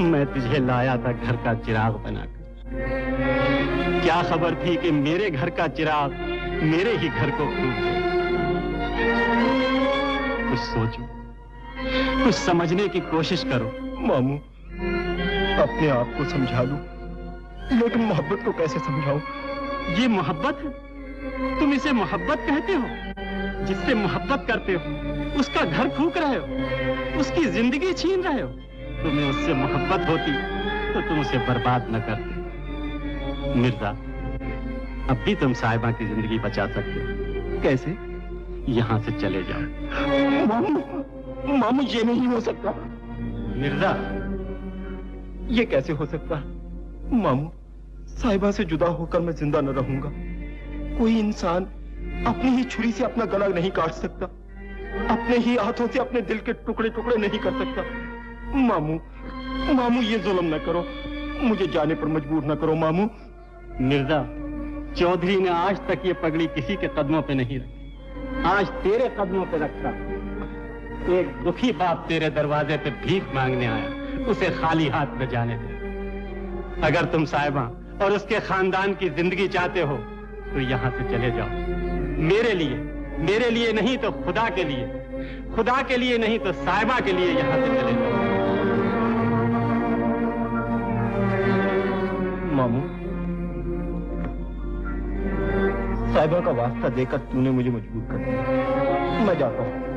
मैं तुझे लाया था घर का चिराग बनाकर। क्या खबर थी कि मेरे घर का चिराग मेरे ही घर को फूंक दे। कुछ सोचो, कुछ समझने की कोशिश करो। मामू, अपने आप को समझा लूं, लेकिन मोहब्बत को कैसे समझाऊं? ये मोहब्बत है? तुम इसे मोहब्बत कहते हो? जिससे मोहब्बत करते हो उसका घर फूंक रहे हो, उसकी जिंदगी छीन रहे हो। तुम्हें उससे मोहब्बत होती तो तुम उसे बर्बाद न करते। मिर्जा, अब भी तुम साहिबा की जिंदगी बचा सकते हो। कैसे? यहाँ से चले जाओ। मामू ये नहीं हो सकता। मिर्जा, ये कैसे हो सकता है? मामू, साहिबा से जुदा होकर मैं जिंदा न रहूंगा। कोई इंसान अपनी ही छुरी से अपना गला नहीं काट सकता, अपने ही हाथों से अपने दिल के टुकड़े टुकड़े नहीं कर सकता। मामू ये जुल्म न करो, मुझे जाने पर मजबूर न करो मामू। मिर्जा, चौधरी ने आज तक ये पगड़ी किसी के कदमों पे नहीं रखी, आज तेरे कदमों पे रखता। एक दुखी बाप तेरे दरवाजे पे भीख मांगने आया, उसे खाली हाथ न जाने दे। अगर तुम साहिबा और उसके खानदान की जिंदगी चाहते हो तो यहाँ से चले जाओ। मेरे लिए नहीं तो खुदा के लिए नहीं तो साहिबा के लिए यहाँ से चले जाओ। मामू, साहिबा का वास्ता देकर तूने मुझे मजबूर कर दिया। मैं जाता हूँ।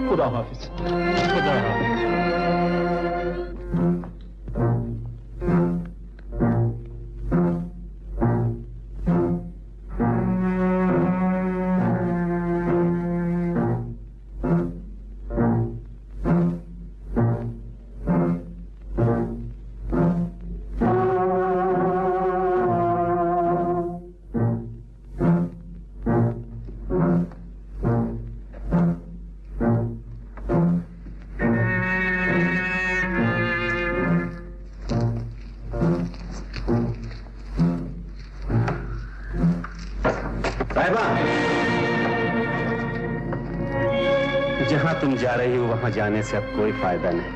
खुदा हाफिज। खुदा हाफिज। जाने से अब कोई फायदा नहीं।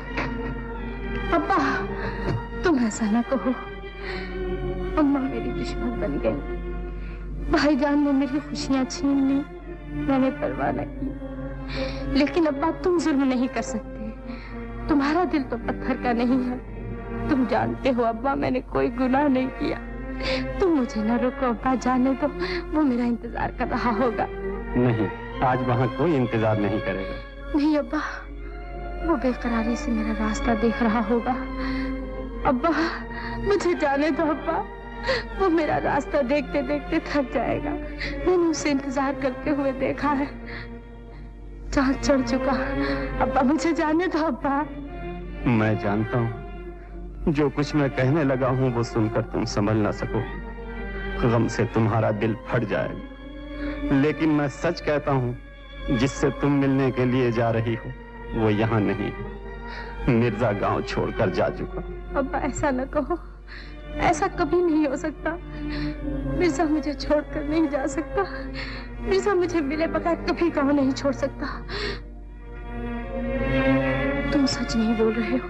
पापा, तुम ऐसा ना कहो। अम्मा मेरी दुश्मन बन गई। भाईजान ने मेरी खुशियां छीन ली, मैंने परवाह न की। लेकिन अब्बा, तुम जुल्म नहीं कर सकते। तुम्हारा दिल तो पत्थर का नहीं है। तुम जानते हो अब्बा, मैंने कोई गुनाह नहीं किया। तुम मुझे न रोको अब्बा, जाने दो। वो मेरा इंतजार कर रहा होगा। नहीं, आज वहाँ कोई इंतजार नहीं करेगा। नहीं अब्बा, वो बेकरारी से मेरा रास्ता देख रहा होगा। अब्बा, मुझे जाने दो अब्बा। वो मेरा रास्ता देखते देखते थक जाएगा। मैंने उसे इंतजार करते हुए देखा है। चाँद चढ़ चुका। अब्बा, मुझे जाने दो अब्बा। मैं जानता हूँ जो कुछ मैं कहने लगा हूँ वो सुनकर तुम समझ ना सको। गम से तुम्हारा दिल फट जाएगा। लेकिन मैं सच कहता हूँ, जिससे तुम मिलने के लिए जा रही हो वो यहाँ नहीं है। मिर्जा गांव छोड़कर जा चुका। अब्बा, ऐसा न कहो। ऐसा कभी नहीं हो सकता। मिर्जा मुझे छोड़कर नहीं जा सकता। मिर्जा मुझे मिले बगैर कभी गांव नहीं छोड़ सकता। तुम सच नहीं बोल रहे हो।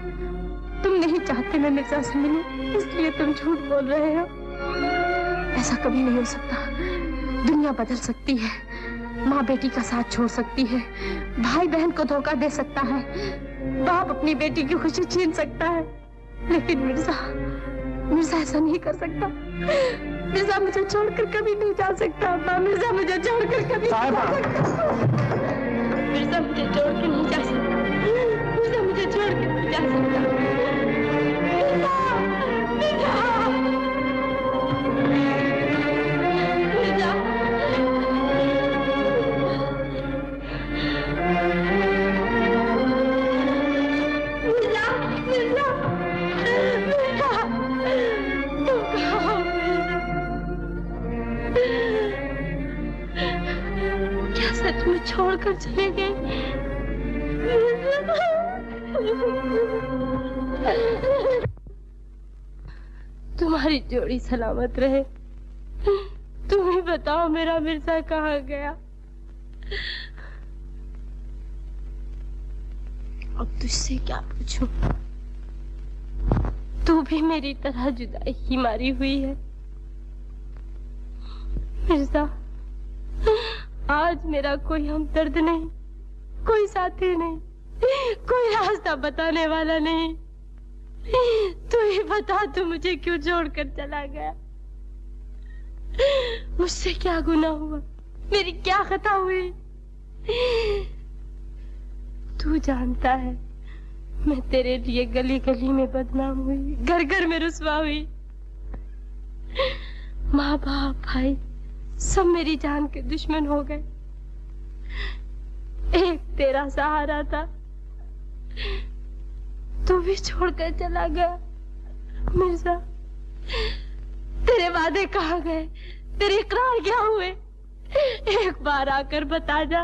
तुम नहीं चाहते मैं मिर्जा से मिलूं, इसलिए तुम झूठ बोल रहे हो। ऐसा कभी नहीं हो सकता। दुनिया बदल सकती है, माँ बेटी का साथ छोड़ सकती है, भाई बहन को धोखा दे सकता है, बाप अपनी बेटी की खुशी छीन सकता है, लेकिन मिर्जा ऐसा नहीं कर सकता। मिर्जा मुझे छोड़कर कभी नहीं जा सकता। मिर्जा मुझे छोड़कर कभी नहीं जा सकता। मिर्जा मुझे छोड़कर नहीं जा सकता। मिर्जा मुझे छोड़कर नहीं जा सकता। सच में छोड़कर चले गए। तुम्हारी जोड़ी सलामत रहे। तुम ही बताओ मेरा मिर्जा कहाँ गया। अब तुझसे क्या पूछूं? तू भी मेरी तरह जुदाई ही मारी हुई है। मिर्जा, आज मेरा कोई हमदर्द नहीं, कोई साथी नहीं, कोई रास्ता बताने वाला नहीं। तू ही बता, तू मुझे क्यों छोड़कर चला गया? मुझसे क्या गुनाह हुआ? मेरी क्या खता हुई? तू जानता है मैं तेरे लिए गली गली में बदनाम हुई, घर घर में रुसवा हुई। माँ बाप भाई सब मेरी जान के दुश्मन हो गए। एक तेरा सहारा था, तू भी छोड़कर चला गया। मिर्जा, तेरे वादे कहाँ गए? तेरे इकरार क्या हुए? एक बार आकर बता जा।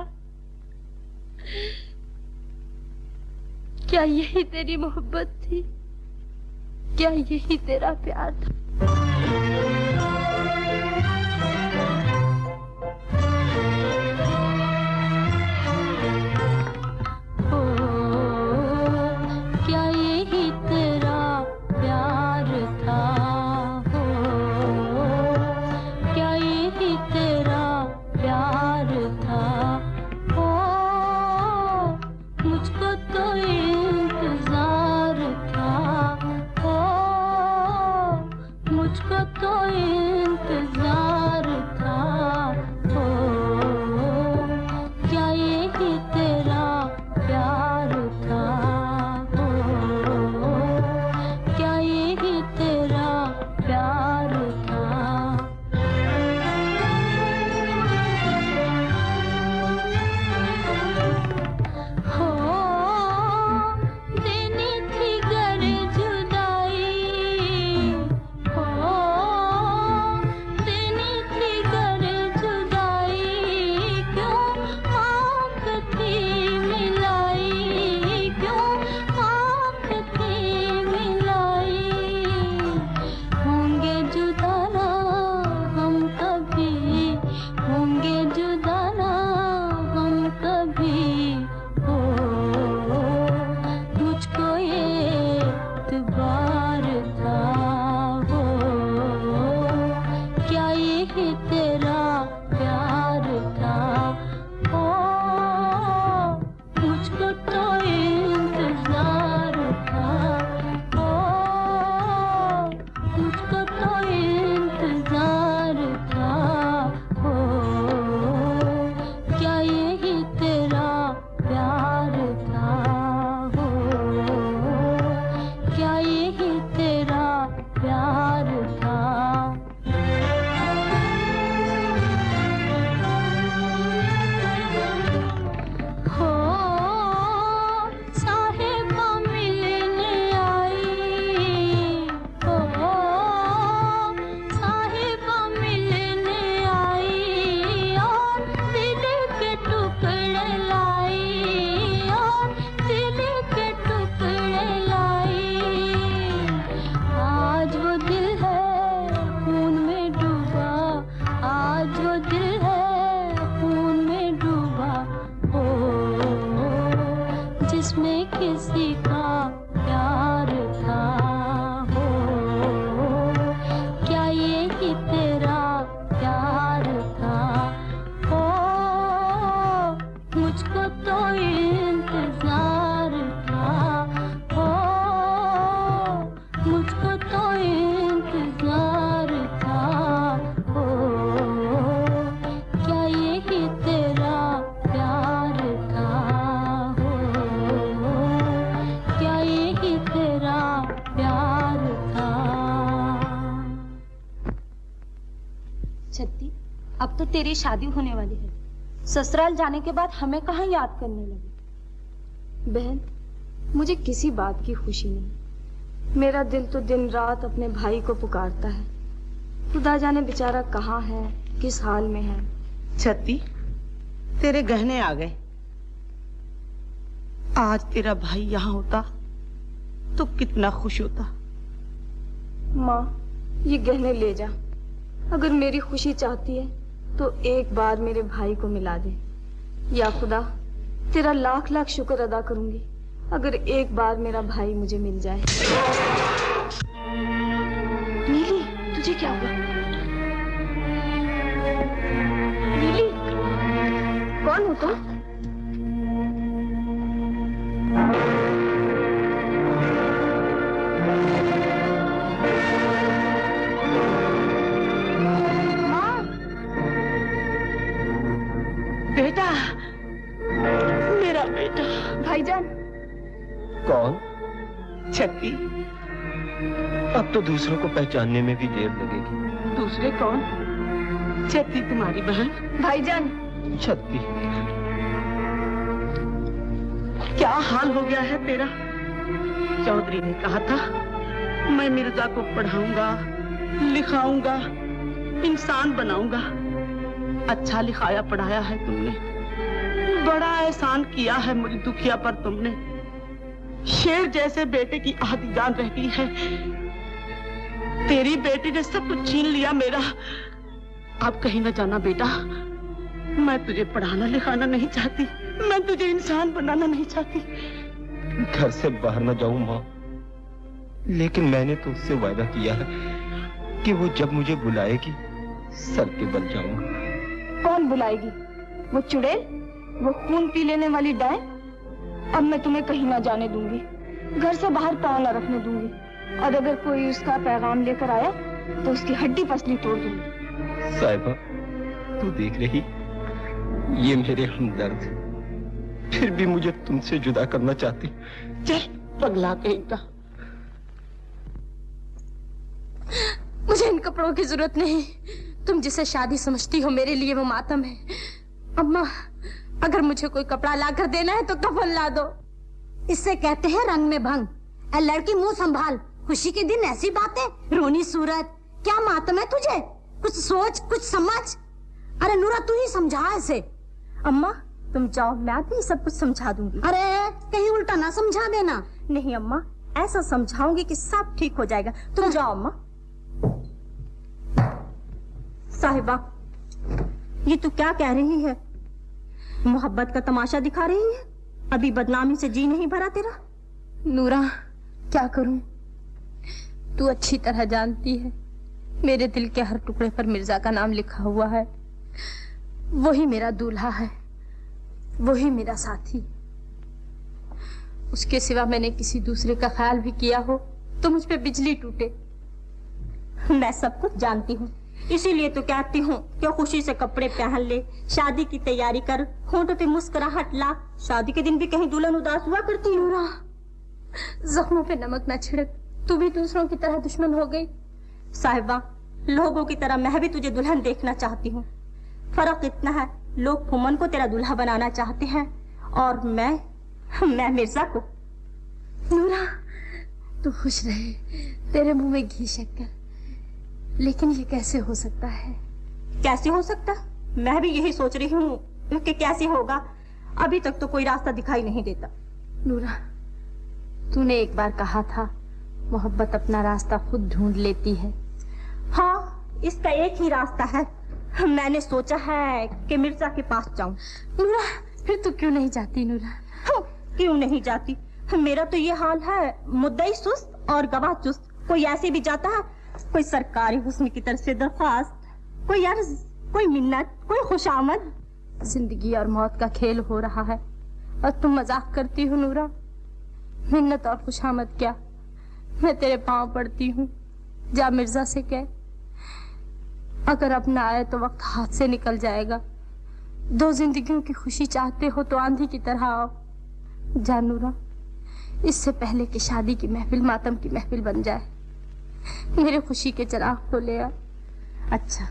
क्या यही तेरी मोहब्बत थी? क्या यही तेरा प्यार था? क्या यही तेरा प्यार था? क्या यही तेरा प्यार था? मुझको तो इंतजार था, मुझको तो इंतजार था। क्या यही तेरा प्यार था? क्या यही तेरा प्यार था? देनी थी गर जुदाई, देनी थी गर जुदाई, क्यों आँख थी मिलाई, क्यों आँख थी मिलाई। होंगे जुदा ना हम कभी, होंगे जुदा ना हम कभी। मुझको ये एतबार था, क्या यही तेरा प्यार था? मुझको तो इंतजार था, मुझको तो इंतजार था। क्या यही तेरा प्यार था? क्या यही तेरा प्यार था? हो साहिबा मिलने आई, हो साहिबा मिलने आई, और दिल के टुकड़े लाई, और दिल के टुकड़े लाई। आज वो दिल है खून में डूबा, आज वो दिल है खून में डूबा। जिसमें किसी का प्यार था। क्या यही तेरा प्यार था? मुझको तो इंतजार था, मुझको तो इंतजार था। क्या यही तेरा प्यार था? क्या यही तेरा प्यार था? छत्ती, अब तो तेरी शादी होने वाली है। ससुराल जाने के बाद हमें कहाँ याद करने लगी? बहन, मुझे किसी बात की खुशी नहीं। मेरा दिल तो दिन रात अपने भाई को पुकारता है। खुदा जाने बेचारा कहाँ है, किस हाल में है। छत्ती, तेरे गहने आ गए। आज तेरा भाई यहाँ होता तो कितना खुश होता। माँ, ये गहने ले जा। अगर मेरी खुशी चाहती है तो एक बार मेरे भाई को मिला दे। या खुदा, तेरा लाख लाख शुक्र अदा करूंगी अगर एक बार मेरा भाई मुझे मिल जाए। नीली, तुझे क्या हुआ? नीली, कौन हो तुम? कौन? छत्ती। अब तो दूसरों को पहचानने में भी देर लगेगी। दूसरे कौन? छत्ती तुम्हारी बहन। भाईजान। छत्ती, क्या हाल हो गया है तेरा? चौधरी ने कहा था मैं मिर्जा को पढ़ाऊंगा, लिखाऊंगा, इंसान बनाऊंगा। अच्छा लिखाया पढ़ाया है तुमने, बड़ा एहसान किया है मुझे दुखिया पर तुमने। शेर जैसे बेटे की आधी जान रहती है, तेरी बेटी ने सब कुछ छीन लिया मेरा। अब कहीं न जाना बेटा, मैं तुझे पढ़ाना लिखाना नहीं चाहती, मैं तुझे इंसान बनाना नहीं चाहती। घर से बाहर न जाऊं माँ, लेकिन मैंने तो उससे वादा किया है कि वो जब मुझे बुलाएगी सर के बल जाऊंगा। कौन बुलाएगी? वो चुड़ैल, वो खून पी लेने वाली डायन? अब मैं तुम्हें कहीं ना जाने दूंगी, घर से बाहर पांव न रखने दूंगी, और अगर कोई उसका पैगाम लेकर आया तो उसकी हड्डी पसली तोड़ दूंगी। साहिबा, तू देख रही, ये मेरे हमदर्द फिर भी मुझे तुमसे जुदा करना चाहती। चल पगला कहीं का। मुझे इन कपड़ों की जरूरत नहीं, तुम जिसे शादी समझती हो मेरे लिए वो मातम है। अम्मा, अगर मुझे कोई कपड़ा लाकर देना है तो कफन ला दो। इससे कहते हैं रंग में भंग। ए लड़की, मुंह संभाल, खुशी के दिन ऐसी बातें, रोनी सूरत, क्या मातम है तुझे? कुछ सोच, कुछ समझ। अरे नूरा, तू ही समझा इसे। अम्मा तुम जाओ, मैं भी सब कुछ समझा दूंगी। अरे कहीं उल्टा ना समझा देना। नहीं अम्मा, ऐसा समझाऊंगी कि सब ठीक हो जाएगा। तुम जाओ अम्मा। साहिबा, ये तू क्या कह रही है? मोहब्बत का तमाशा दिखा रही है? अभी बदनामी से जी नहीं भरा तेरा? नूरा, क्या करूं? तू अच्छी तरह जानती है मेरे दिल के हर टुकड़े पर मिर्जा का नाम लिखा हुआ है। वही मेरा दूल्हा है, वही मेरा साथी। उसके सिवा मैंने किसी दूसरे का ख्याल भी किया हो तो मुझ पे बिजली टूटे। मैं सब कुछ जानती हूँ, इसीलिए तो कहती हूँ कि खुशी से कपड़े पहन ले, शादी की तैयारी कर, होंठों पे मुस्कुराहट ला। शादी के दिन भी कहीं दुल्हन उदास हुआ करती है। जख्मों पे नमक न छिड़क, तू भी दूसरों की तरह दुश्मन हो गई। साहिबा, लोगों की तरह मैं भी तुझे दुल्हन देखना चाहती हूँ। फर्क इतना है, लोग फुमन को तेरा दुल्हा बनाना चाहते हैं और मैं मिर्जा को। नूरा, तू खुश रहे, तेरे मुंह में घी शक्कर। लेकिन ये कैसे हो सकता है? कैसे हो सकता? मैं भी यही सोच रही हूँ कि कैसे होगा। अभी तक तो कोई रास्ता दिखाई नहीं देता। नूरा, तूने एक बार कहा था मोहब्बत अपना रास्ता खुद ढूंढ लेती है। हाँ, इसका एक ही रास्ता है। मैंने सोचा है कि मिर्जा के पास जाऊं। नूरा, फिर तू क्यों नहीं जाती? नूरा, क्यों नहीं जाती? मेरा तो ये हाल है, मुद्दई सुस्त और गवाह चुस्त। कोई ऐसे भी जाता है, कोई सरकारी हुस्न की तरफ से दरख्वास्त, कोई अर्ज, कोई मिन्नत, कोई खुशामद। जिंदगी और मौत का खेल हो रहा है और तुम मजाक करती हो। नूरा, मिन्नत और खुशामद क्या? मैं तेरे पांव पड़ती हूँ, जा मिर्जा से कह, अगर अब ना आए तो वक्त हाथ से निकल जाएगा। दो जिंदगियों की खुशी चाहते हो तो आंधी की तरह आओ। जा नूरा, इससे पहले कि शादी की महफिल मातम की महफिल बन जाए। मेरे खुशी के चिराग को ले आ। अच्छा।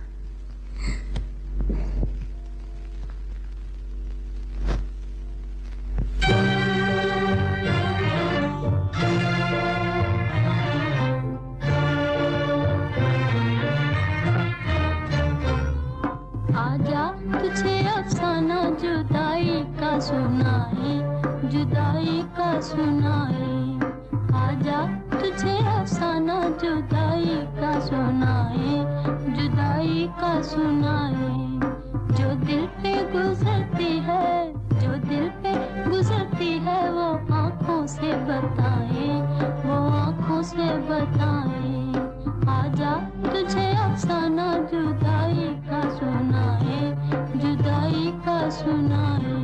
आजा तुझे अफसाना जुदाई का सुनाए, जुदाई का सुनाए। आजा तुझे अफसाना जुदाई का सुनाए, जुदाई का सुनाए। जो दिल पे गुजरती है, जो दिल पे गुजरती है, वो आँखों से बताए, वो आँखों से बताए। आजा तुझे अफसाना जुदाई का सुनाए, जुदाई का सुनाए।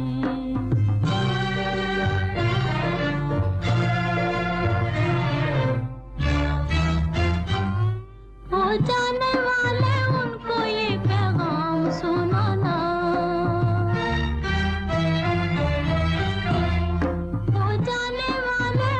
हो जाने वाले उनको ये पैगाम सुनाना, हो जाने वाले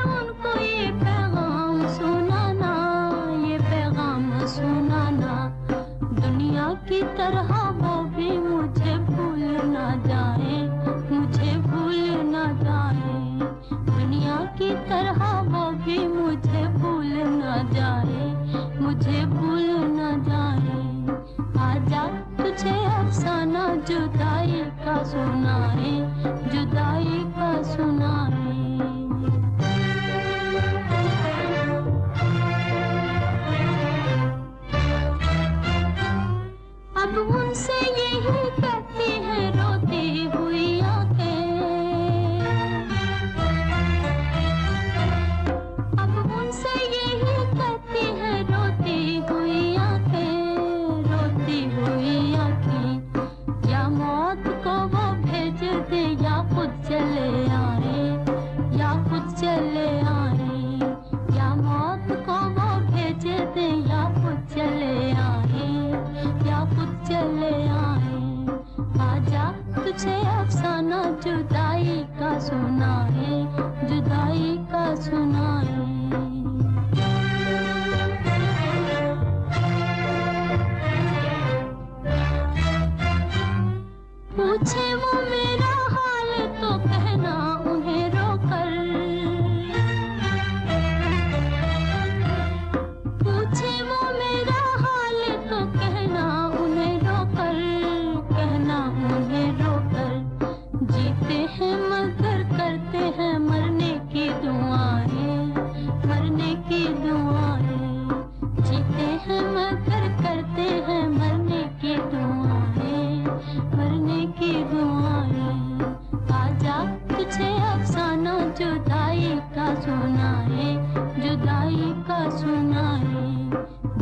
सुनाए, जुदाई का सुनाए।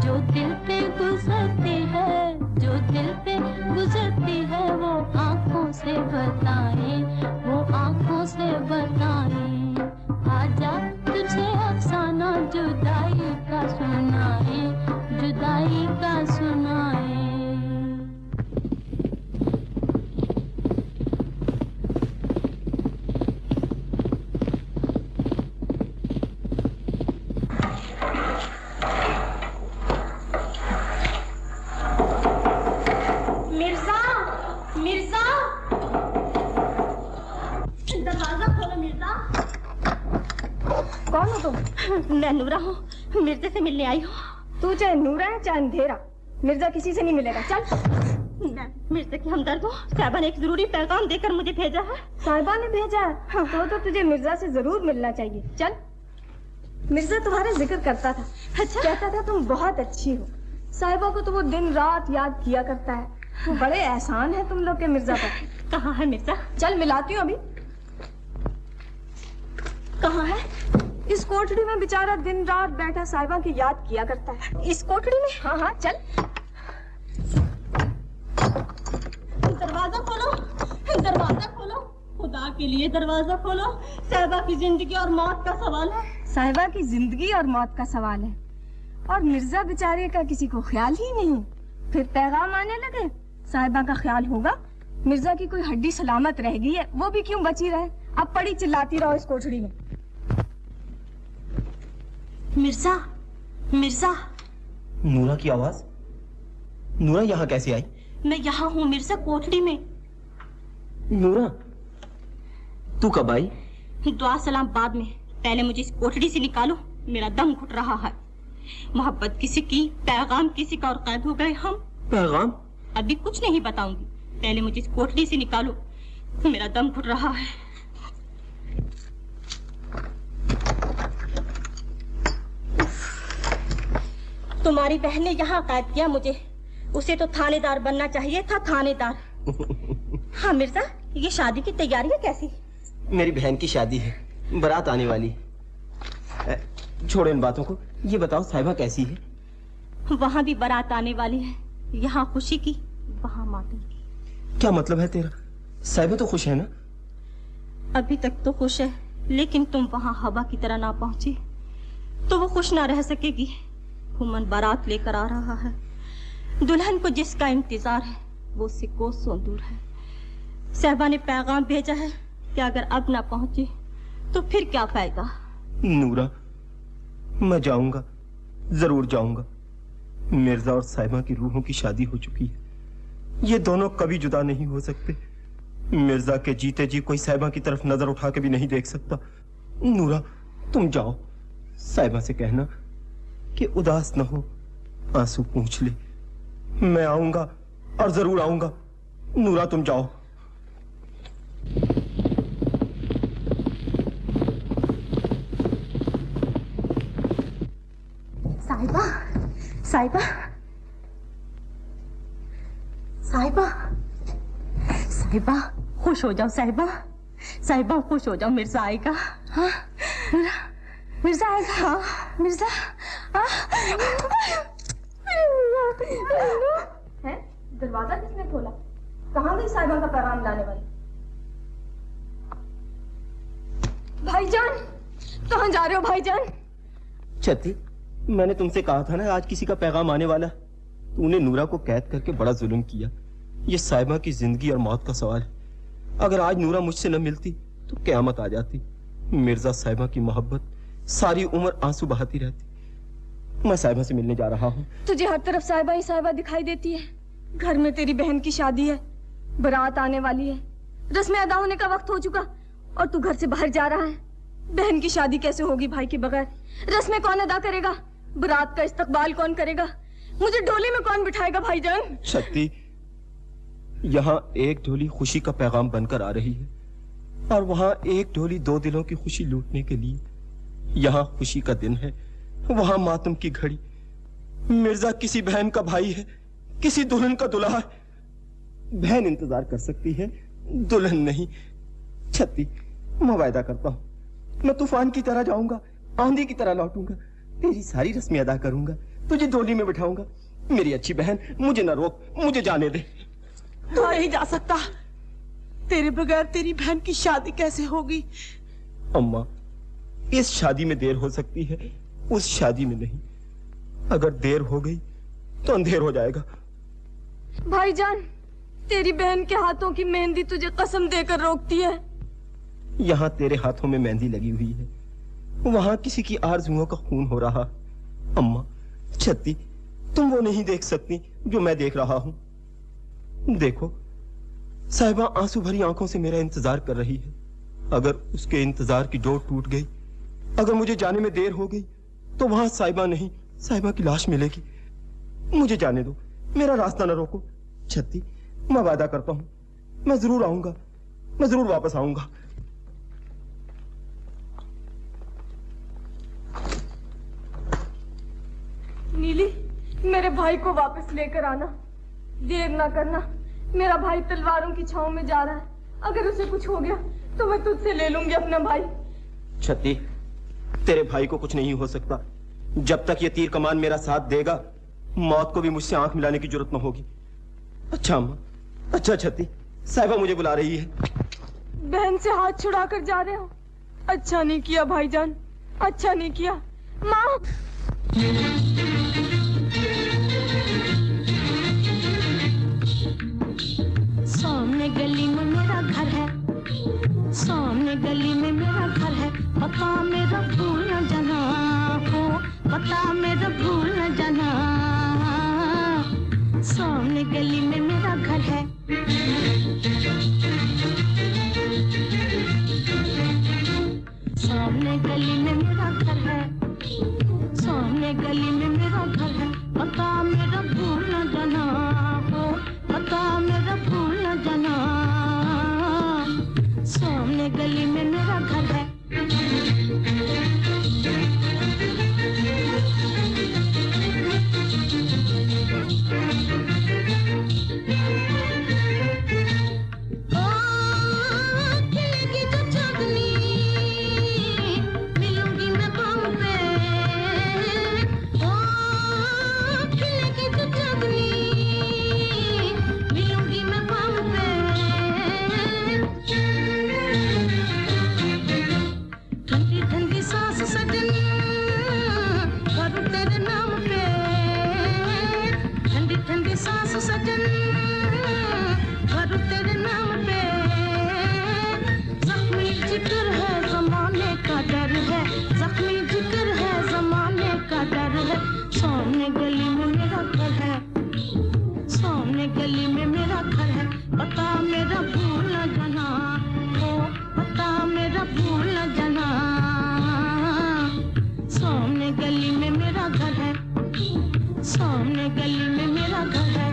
जो दिल पे गुजरती है, जो दिल पे गुजरती है, वो आंखों से बताए, वो आंखों से बताए। आजा तुझे अफसाना जुदाई का सुनाए, जुदाई का सुनाए। मिर्जा, मिर्जा, दरवाजा खोलो मिर्जा। कौन हो तुम? मैं नूरा हूँ, मिर्जे से मिलने आई हूँ। तू चाहे नूरा है चाहे अंधेरा, मिर्जा किसी से नहीं मिलेगा। चल। मैं मिर्जा की हमदर्द हूँ। साहिबा ने एक जरूरी पैगाम देकर मुझे भेजा है। साहिबा ने भेजा है? हाँ। तो तुझे मिर्जा से जरूर मिलना चाहिए। चल। मिर्जा तुम्हारा जिक्र करता था। अच्छा? कहता था तुम बहुत अच्छी हो। साहिबा को तो वो दिन रात याद किया करता है। बड़े एहसान है तुम लोग के मिर्जा पर। कहाँ है मिर्जा? चल मिलाती हूँ अभी। कहाँ है? इस कोठड़ी में बेचारा दिन रात बैठा साहिबा की याद किया करता है। इस कोठड़ी में? हाँ हाँ चल। दरवाजा खोलो, दरवाजा खोलो, खुदा के लिए दरवाजा खोलो। साहिबा की जिंदगी और मौत का सवाल है। साहिबा की जिंदगी और मौत का सवाल है, और मिर्जा बेचारे का किसी को ख्याल ही नहीं। फिर पैगाम आने लगे, साहिबा का ख्याल होगा। मिर्जा की कोई हड्डी सलामत रह गई है, वो भी क्यों बची रहे। अब पड़ी चिल्लाती रहो इस कोठड़ी में। मिर्जा, मिर्जा। नूरा की आवाज? नूरा यहाँ कैसे आई? मैं यहाँ हूँ मिर्जा, कोठड़ी में। नूरा, तू कब आई? दुआ सलाम बाद में, पहले मुझे इस कोठड़ी से निकालो, मेरा दम घुट रहा है। मोहब्बत किसी की, पैगाम किसी का, और कैद हो गए हम। पैगाम? अभी कुछ नहीं बताऊंगी, पहले मुझे इस कोठड़ी से निकालो, मेरा दम घुट रहा है। तुम्हारी बहन ने यहाँ कैद किया मुझे, उसे तो थानेदार बनना चाहिए था, थानेदार। हाँ मिर्जा, ये शादी की तैयारियां कैसी? मेरी बहन की शादी है, बारात आने वाली। छोड़ो इन बातों को, ये बताओ साहिबा कैसी है? वहाँ भी बारात आने वाली है, यहाँ खुशी की, वहाँ मातम की। क्या मतलब है तेरा? साहिबा तो खुश है ना? अभी तक तो खुश है, लेकिन तुम वहाँ हवा की तरह ना पहुँची तो वो खुश ना रह सकेगी। हुमन बारात लेकर आ रहा है, दुल्हन को जिसका इंतजार है वो उससे कोसों दूर है। साहिबा ने पैगाम भेजा है कि अगर अब ना पहुंचे तो फिर क्या फायदा। नूरा, मैं जाऊंगा, जरूर जाऊंगा। मिर्जा और साहिबा की रूहों की शादी हो चुकी है, ये दोनों कभी जुदा नहीं हो सकते। मिर्जा के जीते जी कोई साहिबा की तरफ नजर उठा के भी नहीं देख सकता। नूरा, तुम जाओ, साहिबा से कहना कि उदास न हो, आंसू पूंछ ले। मैं आऊंगा और जरूर आऊंगा। नूरा, तुम जाओ। साहिबा, साहिबा, साहिबा, साहिबा, खुश हो जाओ साहिबा, साहिबा खुश हो जाओ, मिर्जा आएगा। हाँ, मिर्जा आएगा? हाँ, मिर्जा। है? दरवाजा किसने खोला? कहाँ गई साहिबा का पैगाम लाने वाली? भाईजान, कहाँ जा रहे हो भाईजान? छती, मैंने तुमसे कहा था ना आज किसी का पैगाम आने वाला। तूने नूरा को कैद करके बड़ा जुल्म किया। ये साहिबा की जिंदगी और मौत का सवाल है। अगर आज नूरा मुझसे न मिलती तो क़यामत आ जाती। मिर्जा साहिबा की मोहब्बत सारी उम्र आंसू बहाती रहती। मैं साहिबा से मिलने जा रहा हूँ। तुझे हर तरफ साहिबा ही साहिबा दिखाई देती है। घर में तेरी बहन की शादी है, बारात आने वाली है, रस्में अदा होने का वक्त हो चुका और तू घर से बाहर जा रहा है। बहन की शादी कैसे होगी भाई के बगैर? रस्में कौन अदा करेगा? बारात का इस्तकबाल कौन करेगा? मुझे डोली में कौन बिठाएगा भाईजान? शक्ति, यहाँ एक डोली खुशी का पैगाम बनकर आ रही है और वहाँ एक डोली दो दिलों की खुशी लूटने के लिए। यहाँ खुशी का दिन है, वहाँ मातम की घड़ी। मिर्जा किसी बहन का भाई है, किसी दुल्हन का दुल्हा है। बहन इंतजार कर सकती है, दुल्हन नहीं। छत्ती, मैं वायदा करता हूँ मैं तूफान की तरह जाऊंगा, आंधी की तरह लौटूंगा, तेरी सारी रस्में अदा करूंगा, तुझे डोली में बिठाऊंगा। मेरी अच्छी बहन, मुझे न रोक, मुझे जाने दे। तू नहीं जा सकता। तेरे बगैर तेरी बहन की शादी कैसे होगी? अम्मा, इस शादी में देर हो सकती है, उस शादी में नहीं। अगर देर हो गई तो अंधेर हो जाएगा। भाईजान, तेरी बहन के हाथों की मेहंदी तुझे कसम देकर रोकती है। यहाँ तेरे हाथों में मेहंदी लगी हुई है, वहां किसी की आरज़ुओं का खून हो रहा। अम्मा, छत्ती, तुम वो नहीं देख सकती जो मैं देख रहा हूं। देखो, साहिबा आंसू भरी आंखों से मेरा इंतजार कर रही है। अगर उसके इंतजार की डोर टूट गई, अगर मुझे जाने में देर हो गई, तो वहां साहिबा नहीं, साहिबा की लाश मिलेगी। मुझे जाने दो, मेरा रास्ता न रोको। छत्ती, मैं वादा करता हूं, मैं जरूर आऊंगा, मैं जरूर वापस आऊंगा। नीली, मेरे भाई को वापस लेकर आना, देर ना करना। मेरा भाई तलवारों की छांव में जा रहा है, अगर उसे कुछ हो गया तो मैं तुझसे ले लूंगी अपना भाई। छत्ती, तेरे भाई को कुछ नहीं हो सकता। जब तक ये तीर कमान मेरा साथ देगा, मौत को भी मुझसे आंख मिलाने की जरूरत न होगी। अच्छा अम्मा, अच्छा छत्ती, साहिबा मुझे बुला रही है। बहन से हाथ छुड़ाकर जा रहे हो? अच्छा नहीं किया भाईजान, अच्छा नहीं किया। माँ, सामने गली में मेरा घर है, सामने गली में मेरा घर है। पता मेरा भूल न जाना हो, पता मेरा भूल न जाना। सामने गली में मेरा घर है। सामने गली में मेरा घर है, सामने गली में मेरा घर है। पता मेरा भूल न जाना हो, पता मेरा भूल न जाना। सामने गली में मेरा घर है। सामने गली में मेरा घर है, सामने गली में मेरा घर है। पता मेरा भूल न जाना हो, पता मेरा भूल न जाना। सामने गली में मेरा घर है, सामने गली में मेरा घर है।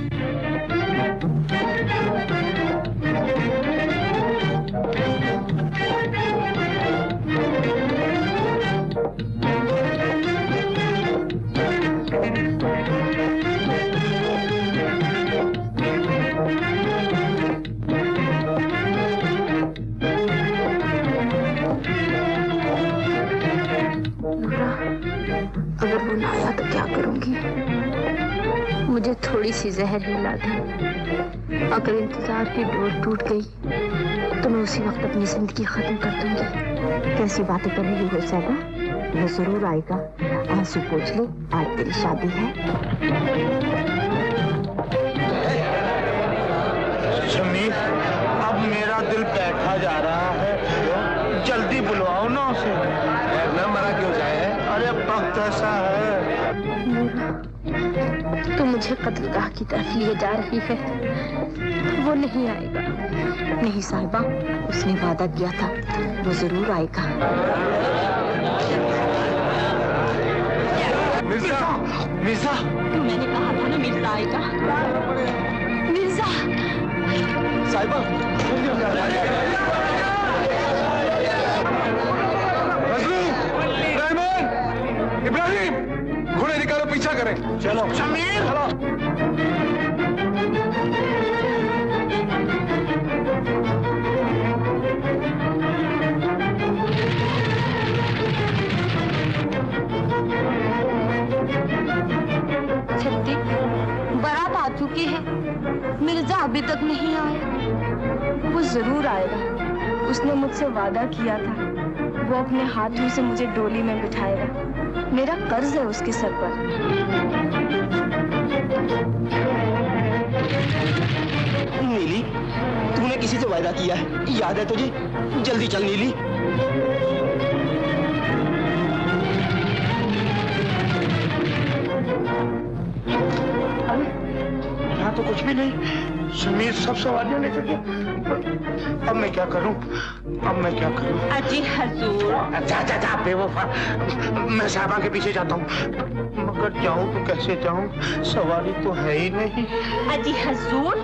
अगर वो ना आया तो क्या करूंगी? मुझे थोड़ी सी जहर हिला दे। अगर इंतजार की डोर टूट गई तो मैं उसी वक्त अपनी जिंदगी खत्म कर दूंगी। कैसी बातें कर रही हो साहिबा? वो जरूर आएगा। आंसू पोंछ ले, आज तेरी शादी है। शमीर, अब मेरा दिल बैठा जा रहा है, जल्दी बुलवाओ ना उसे। न मरा क्यों जाए? अरे वक्त ऐसा है। तो मुझे कत्लगाह की तरफ लिए जा रही है। वो नहीं आएगा। नहीं साहिबा, उसने वादा किया था, वो जरूर आएगा। मिर्जा, मिर्जा, मैंने कहा था ना मिर्जा आएगा। मिर्जा, साहिबा, इब्राहिम, घोड़े निकालो, पीछा करें। चलो शमीर, चलो। मिर्जा अभी तक नहीं आया। वो जरूर आएगा। उसने मुझसे वादा किया था वो अपने हाथों से मुझे डोली में बिठाएगा। मेरा कर्ज है उसके सर पर। नीली, तूने किसी से वादा किया है, याद है तुझे? जल्दी चल नीली। यहाँ तो कुछ भी नहीं। समीर सब सवारियां लेकर गया। अब मैं क्या करूं? अजी हजूर। जा बेवफा। मैं साहबा के पीछे जाता हूँ, मगर जाऊं तो कैसे जाऊं? सवारी तो है ही नहीं। अजी हजूर,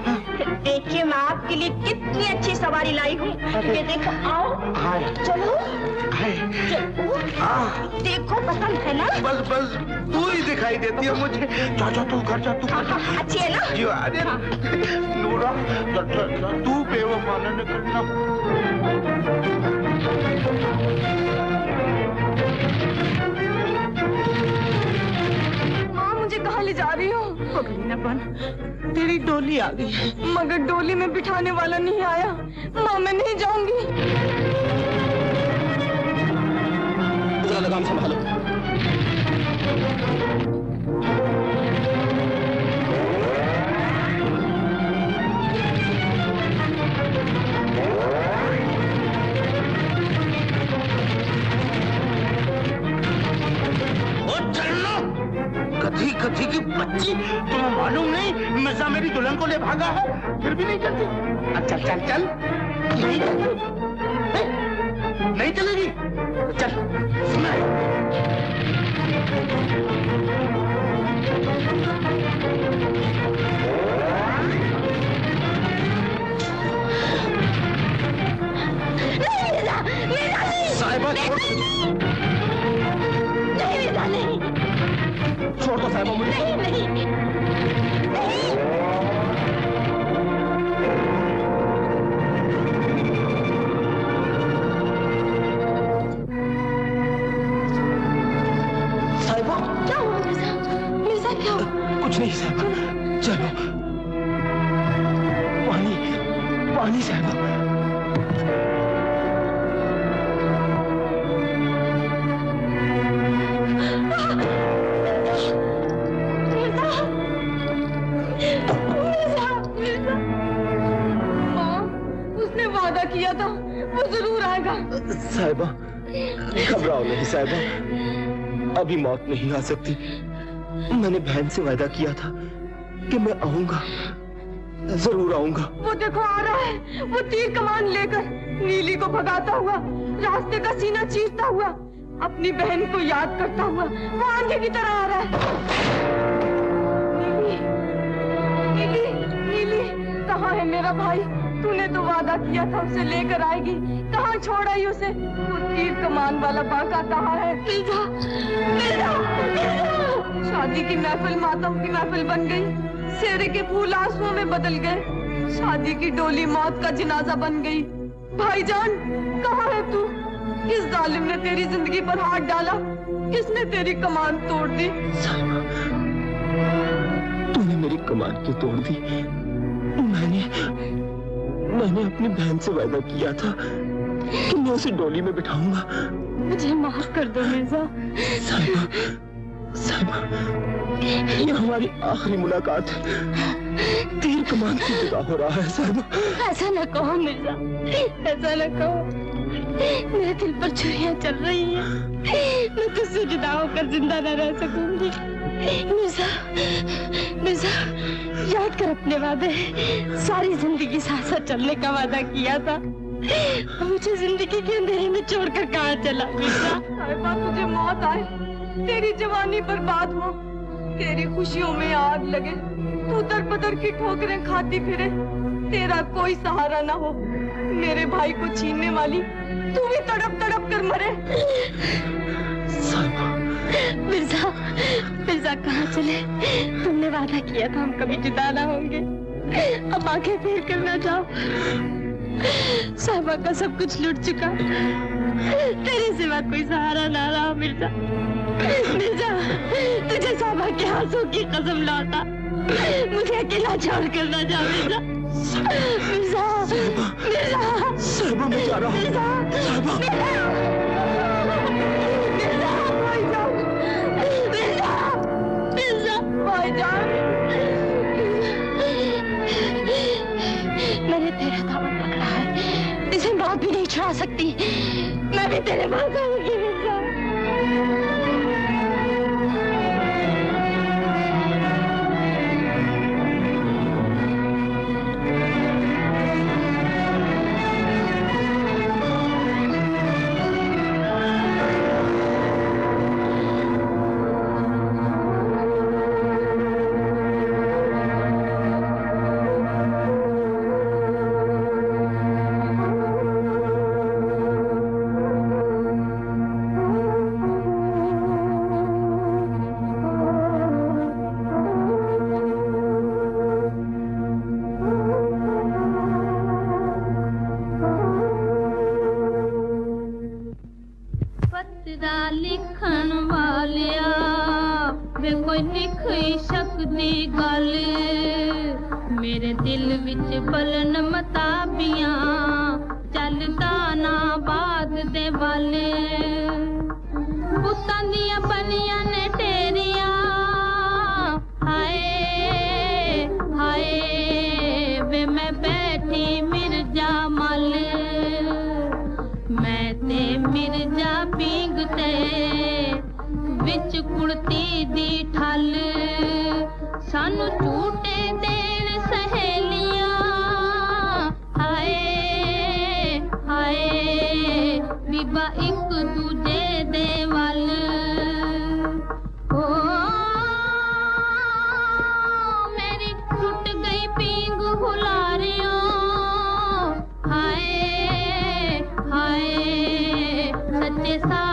देखिए मैं आपके लिए कितनी अच्छी सवारी लाई हूँ। ये देखो, आओ चलो। देखो पसंद है ना? बस तू ही दिखाई देती है मुझे। जा तू घर जा तू। अच्छी है ना? जी अरे नूरा, तू बेवफा न निकलना। माँ मुझे कहाँ ले जा रही हो? पगली न बन, तेरी डोली आ गई है। मगर डोली में बिठाने वाला नहीं आया। माँ मैं नहीं जाऊंगी। लगाम संभालो। गधी की बच्ची, तुम्हें मालूम नहीं मिर्जा मेरी दुल्हन को ले भागा है, फिर भी नहीं चलती। चल नहीं चलेगी। चल साहिबा नहीं। छोड़ दो साहिबा मुझे। नहीं। साहिबा क्या हुआ मिर्जा क्या हुआ? कुछ नहीं साहिबा, चलो। पानी साहिबा। किया था वो जरूर आएगा। साहिबा घबराओ नहीं साहिबा, अभी मौत नहीं आ सकती। मैंने बहन से वादा किया था कि मैं आऊंगा, जरूर आऊंगा। वो देखो आ रहा है, वो तीर कमान लेकर नीली को भगाता हुआ, रास्ते का सीना चीरता हुआ, अपनी बहन को याद करता हुआ वो आंधी की तरह आ रहा है। नीली, नीली कहाँ है मेरा भाई? तूने तो वादा किया था उसे लेकर आएगी, कहाँ छोड़ आई उसे? वो तीर कमान वाला बाका कहाँ है? मिर्जा, मिर्जा, मिर्जा। शादी की महफिल मातम की महफिल बन गई, सेहरे के फूल आंसुओं में बदल गए, शादी की डोली मौत का जनाजा बन गई। भाईजान कहाँ है तू? किस जालिम ने तेरी जिंदगी पर हाथ डाला? किसने तेरी कमान तोड़ दी? तूने मेरी कमान क्यों तोड़ दी? मैंने अपनी बहन से वादा किया था कि मैं उसे डोली में बिठाऊंगा। मुझे माफ कर दो मिर्जा। साहिबा, ये हमारी आखिरी मुलाकात है। तीर कमान से जुदा हो रहा है साहिबा। ऐसा न कहो मिर्जा, ऐसा न कहो। मेरे दिल पर छुरियां चल रही हैं। मैं तुझसे जुदा होकर जिंदा न रह सकूंगी। मिर्जा, मिर्जा याद कर अपने वादे। सारी जिंदगी साथ साथ चलने का वादा किया था। मुझे जिंदगी के अंधेरे में छोड़कर कहाँ चला मिर्जा? साहिबा तुझे मौत आए, तेरी जवानी बर्बाद हो, तेरी खुशियों में आग लगे, तू दर बदर की ठोकरें खाती फिरे, तेरा कोई सहारा ना हो, मेरे भाई को छीनने वाली तू भी तड़प तड़प कर मरे। मिर्जा, मिर्जा कहाँ चले? तुमने वादा किया था हम कभी जुदा ना होंगे, अब आंखें फेर कर ना जाओ। साहिबा का सब कुछ लुट चुका, तेरे सिवा कोई सहारा ना रहा मिर्जा। मिर्जा, तुझे साहबा के आंसू की कसम लाता, मुझे अकेला छोड़ कर ना जा मिर्जा। मिर्जा, मिर्जा, साहबा मैं जा रहा हूँ। मिर्जा, मिर्जा, भाईजान, मिर्जा, मिर्जा, भाईजान। मैंने तेरा दामन पकड़ा है, इसे मौत भी नहीं छुड़ा सकती। मैं भी तेरे पास आऊंगी मिर्जा। लिखन वालिया वे कोई लिख सकदी गल मेरे दिल विच बलन मताबियां चलदा ना बाद दे वाले पुत्तां दियां बनियां ने टेरियां हाय हाय वे मैं बैठी मिर्जा मल मैं ते मिर्जा पींगते विच कुड़ती दी ठल सानू झूठे देन सहेलियां हाय हाय बीबा एक दूजे दे वल ओ मेरी टूट गई पींग हुलारियों हाय हाय सच्चे सा